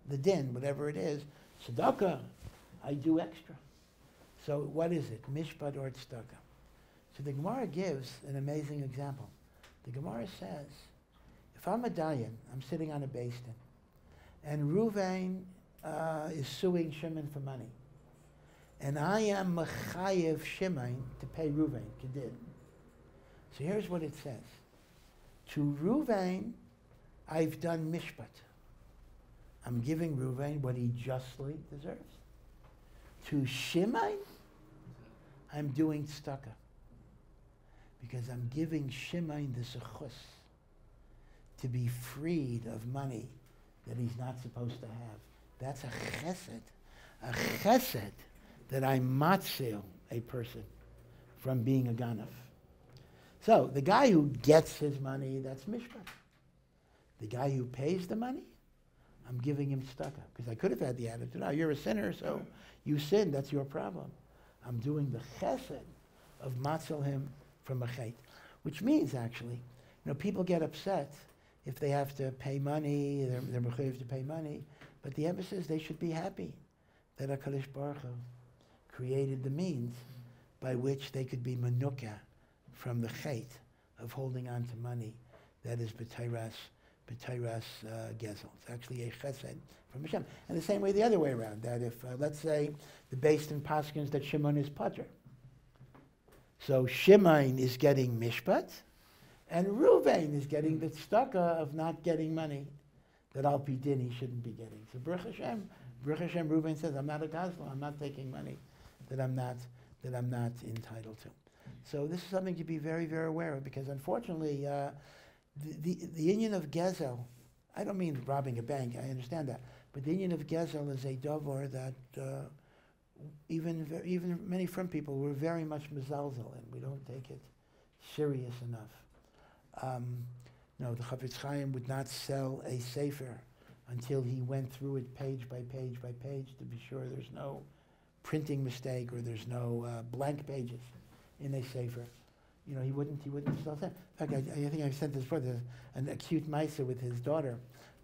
the din, whatever it is. Tzedakah, I do extra. So what is it, mishpat or tzedakah? So the Gemara gives an amazing example. The Gemara says, if I'm a dayan, I'm sitting on a beis din, and Ruvain is suing Shimon for money, and I am mechayev Shimon to pay Ruvain, kedid. So here's what it says. To Ruvain, I've done mishpat. I'm giving Ruvain what he justly deserves. To Shimon, I'm doing tzedakah, because I'm giving Shimon the sechus to be freed of money that he's not supposed to have. That's a chesed that I matzil a person from being a ganav. So the guy who gets his money, that's mishpat. The guy who pays the money, I'm giving him tzedakah, because I could have had the attitude, oh, you're a sinner, so you sinned, that's your problem. I'm doing the chesed of matzil him from a chet, which means actually, people get upset if they have to pay money, they're mechayev to pay money, but the emphasis, they should be happy that HaKadosh Baruch Hu created the means by which they could be manuka from the chait of holding on to money that is b'teiras gezel. It's actually a chesed from Hashem. And the same way the other way around, that if, let's say, the Beis Din paskins that Shimon is pater. So Shimon is getting mishpat, and Reuven is getting the tzedakah of not getting money that al pi din he shouldn't be getting. So Baruch Hashem, Reuven says, I'm not a gazla, I'm not taking money that I'm not entitled to. So this is something to be very, very aware of, because unfortunately, the union of gezel, I don't mean robbing a bank, I understand that, but the union of gezel is a davar that even many from people were very much mezalzel, and we don't take it serious enough. No, the Chafetz Chaim would not sell a sefer until he went through it page by page by page to be sure there's no printing mistake or there's no blank pages in a sefer. You know, he wouldn't sell sefer. In fact, I think I've sent this before. There's an acute Maisa with his daughter,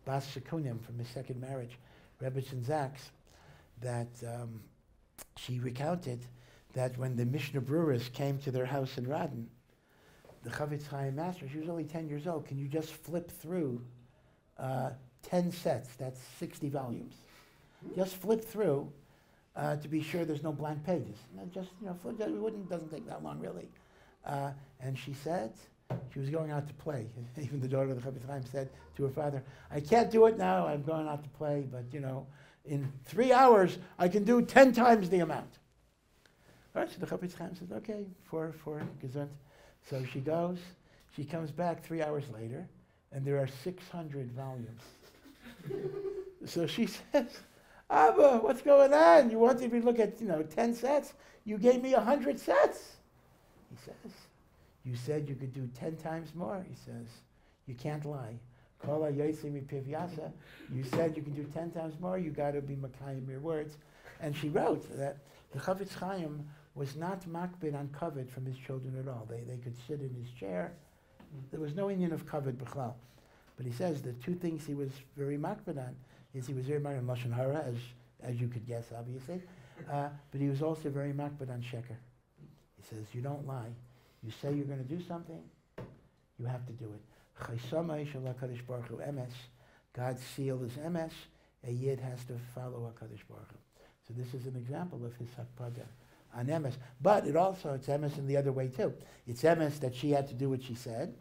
Bas Shekunim, from his second marriage, Rebbetzin Zaks, that she recounted that when the Mishnah Brewers came to their house in Radin, the Chafetz Chaim master, she was only 10 years old, can you just flip through 10 sets, that's 60 volumes. Just flip through to be sure there's no blank pages. And just, flip, it doesn't take that long really. And she said, she was going out to play. Even the daughter of the Chafetz Chaim said to her father, I can't do it now, I'm going out to play, but in 3 hours, I can do 10 times the amount. All right, so the Chafetz Chaim says, okay, for gesund. So she goes, she comes back 3 hours later, and there are 600 volumes. So she says, Abba, what's going on? You wanted me to look at, 10 sets? You gave me 100 sets. He says, you said you could do 10 times more. He says, you can't lie. You said you can do 10 times more, you got to be makayim your words. And she wrote that the Chafetz Chaim was not makbid on kavod from his children at all. They could sit in his chair. There was no union of kavod b'chlal. But he says the two things he was very makbid on is he was very makbid on lashon hara, as you could guess, obviously. But he was also very makbid on sheker. He says, you don't lie. You say you're going to do something, you have to do it. God's seal is emes. A yid has to follow HaKadosh Baruch Hu. So this is an example of his hakpada on emes. But it's emes in the other way too. It's emes that she had to do what she said,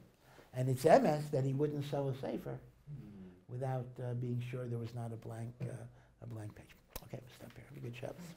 and it's emes that he wouldn't sell a sefer without being sure there was not a blank page. Okay, we'll stop here. Have a good Shabbos.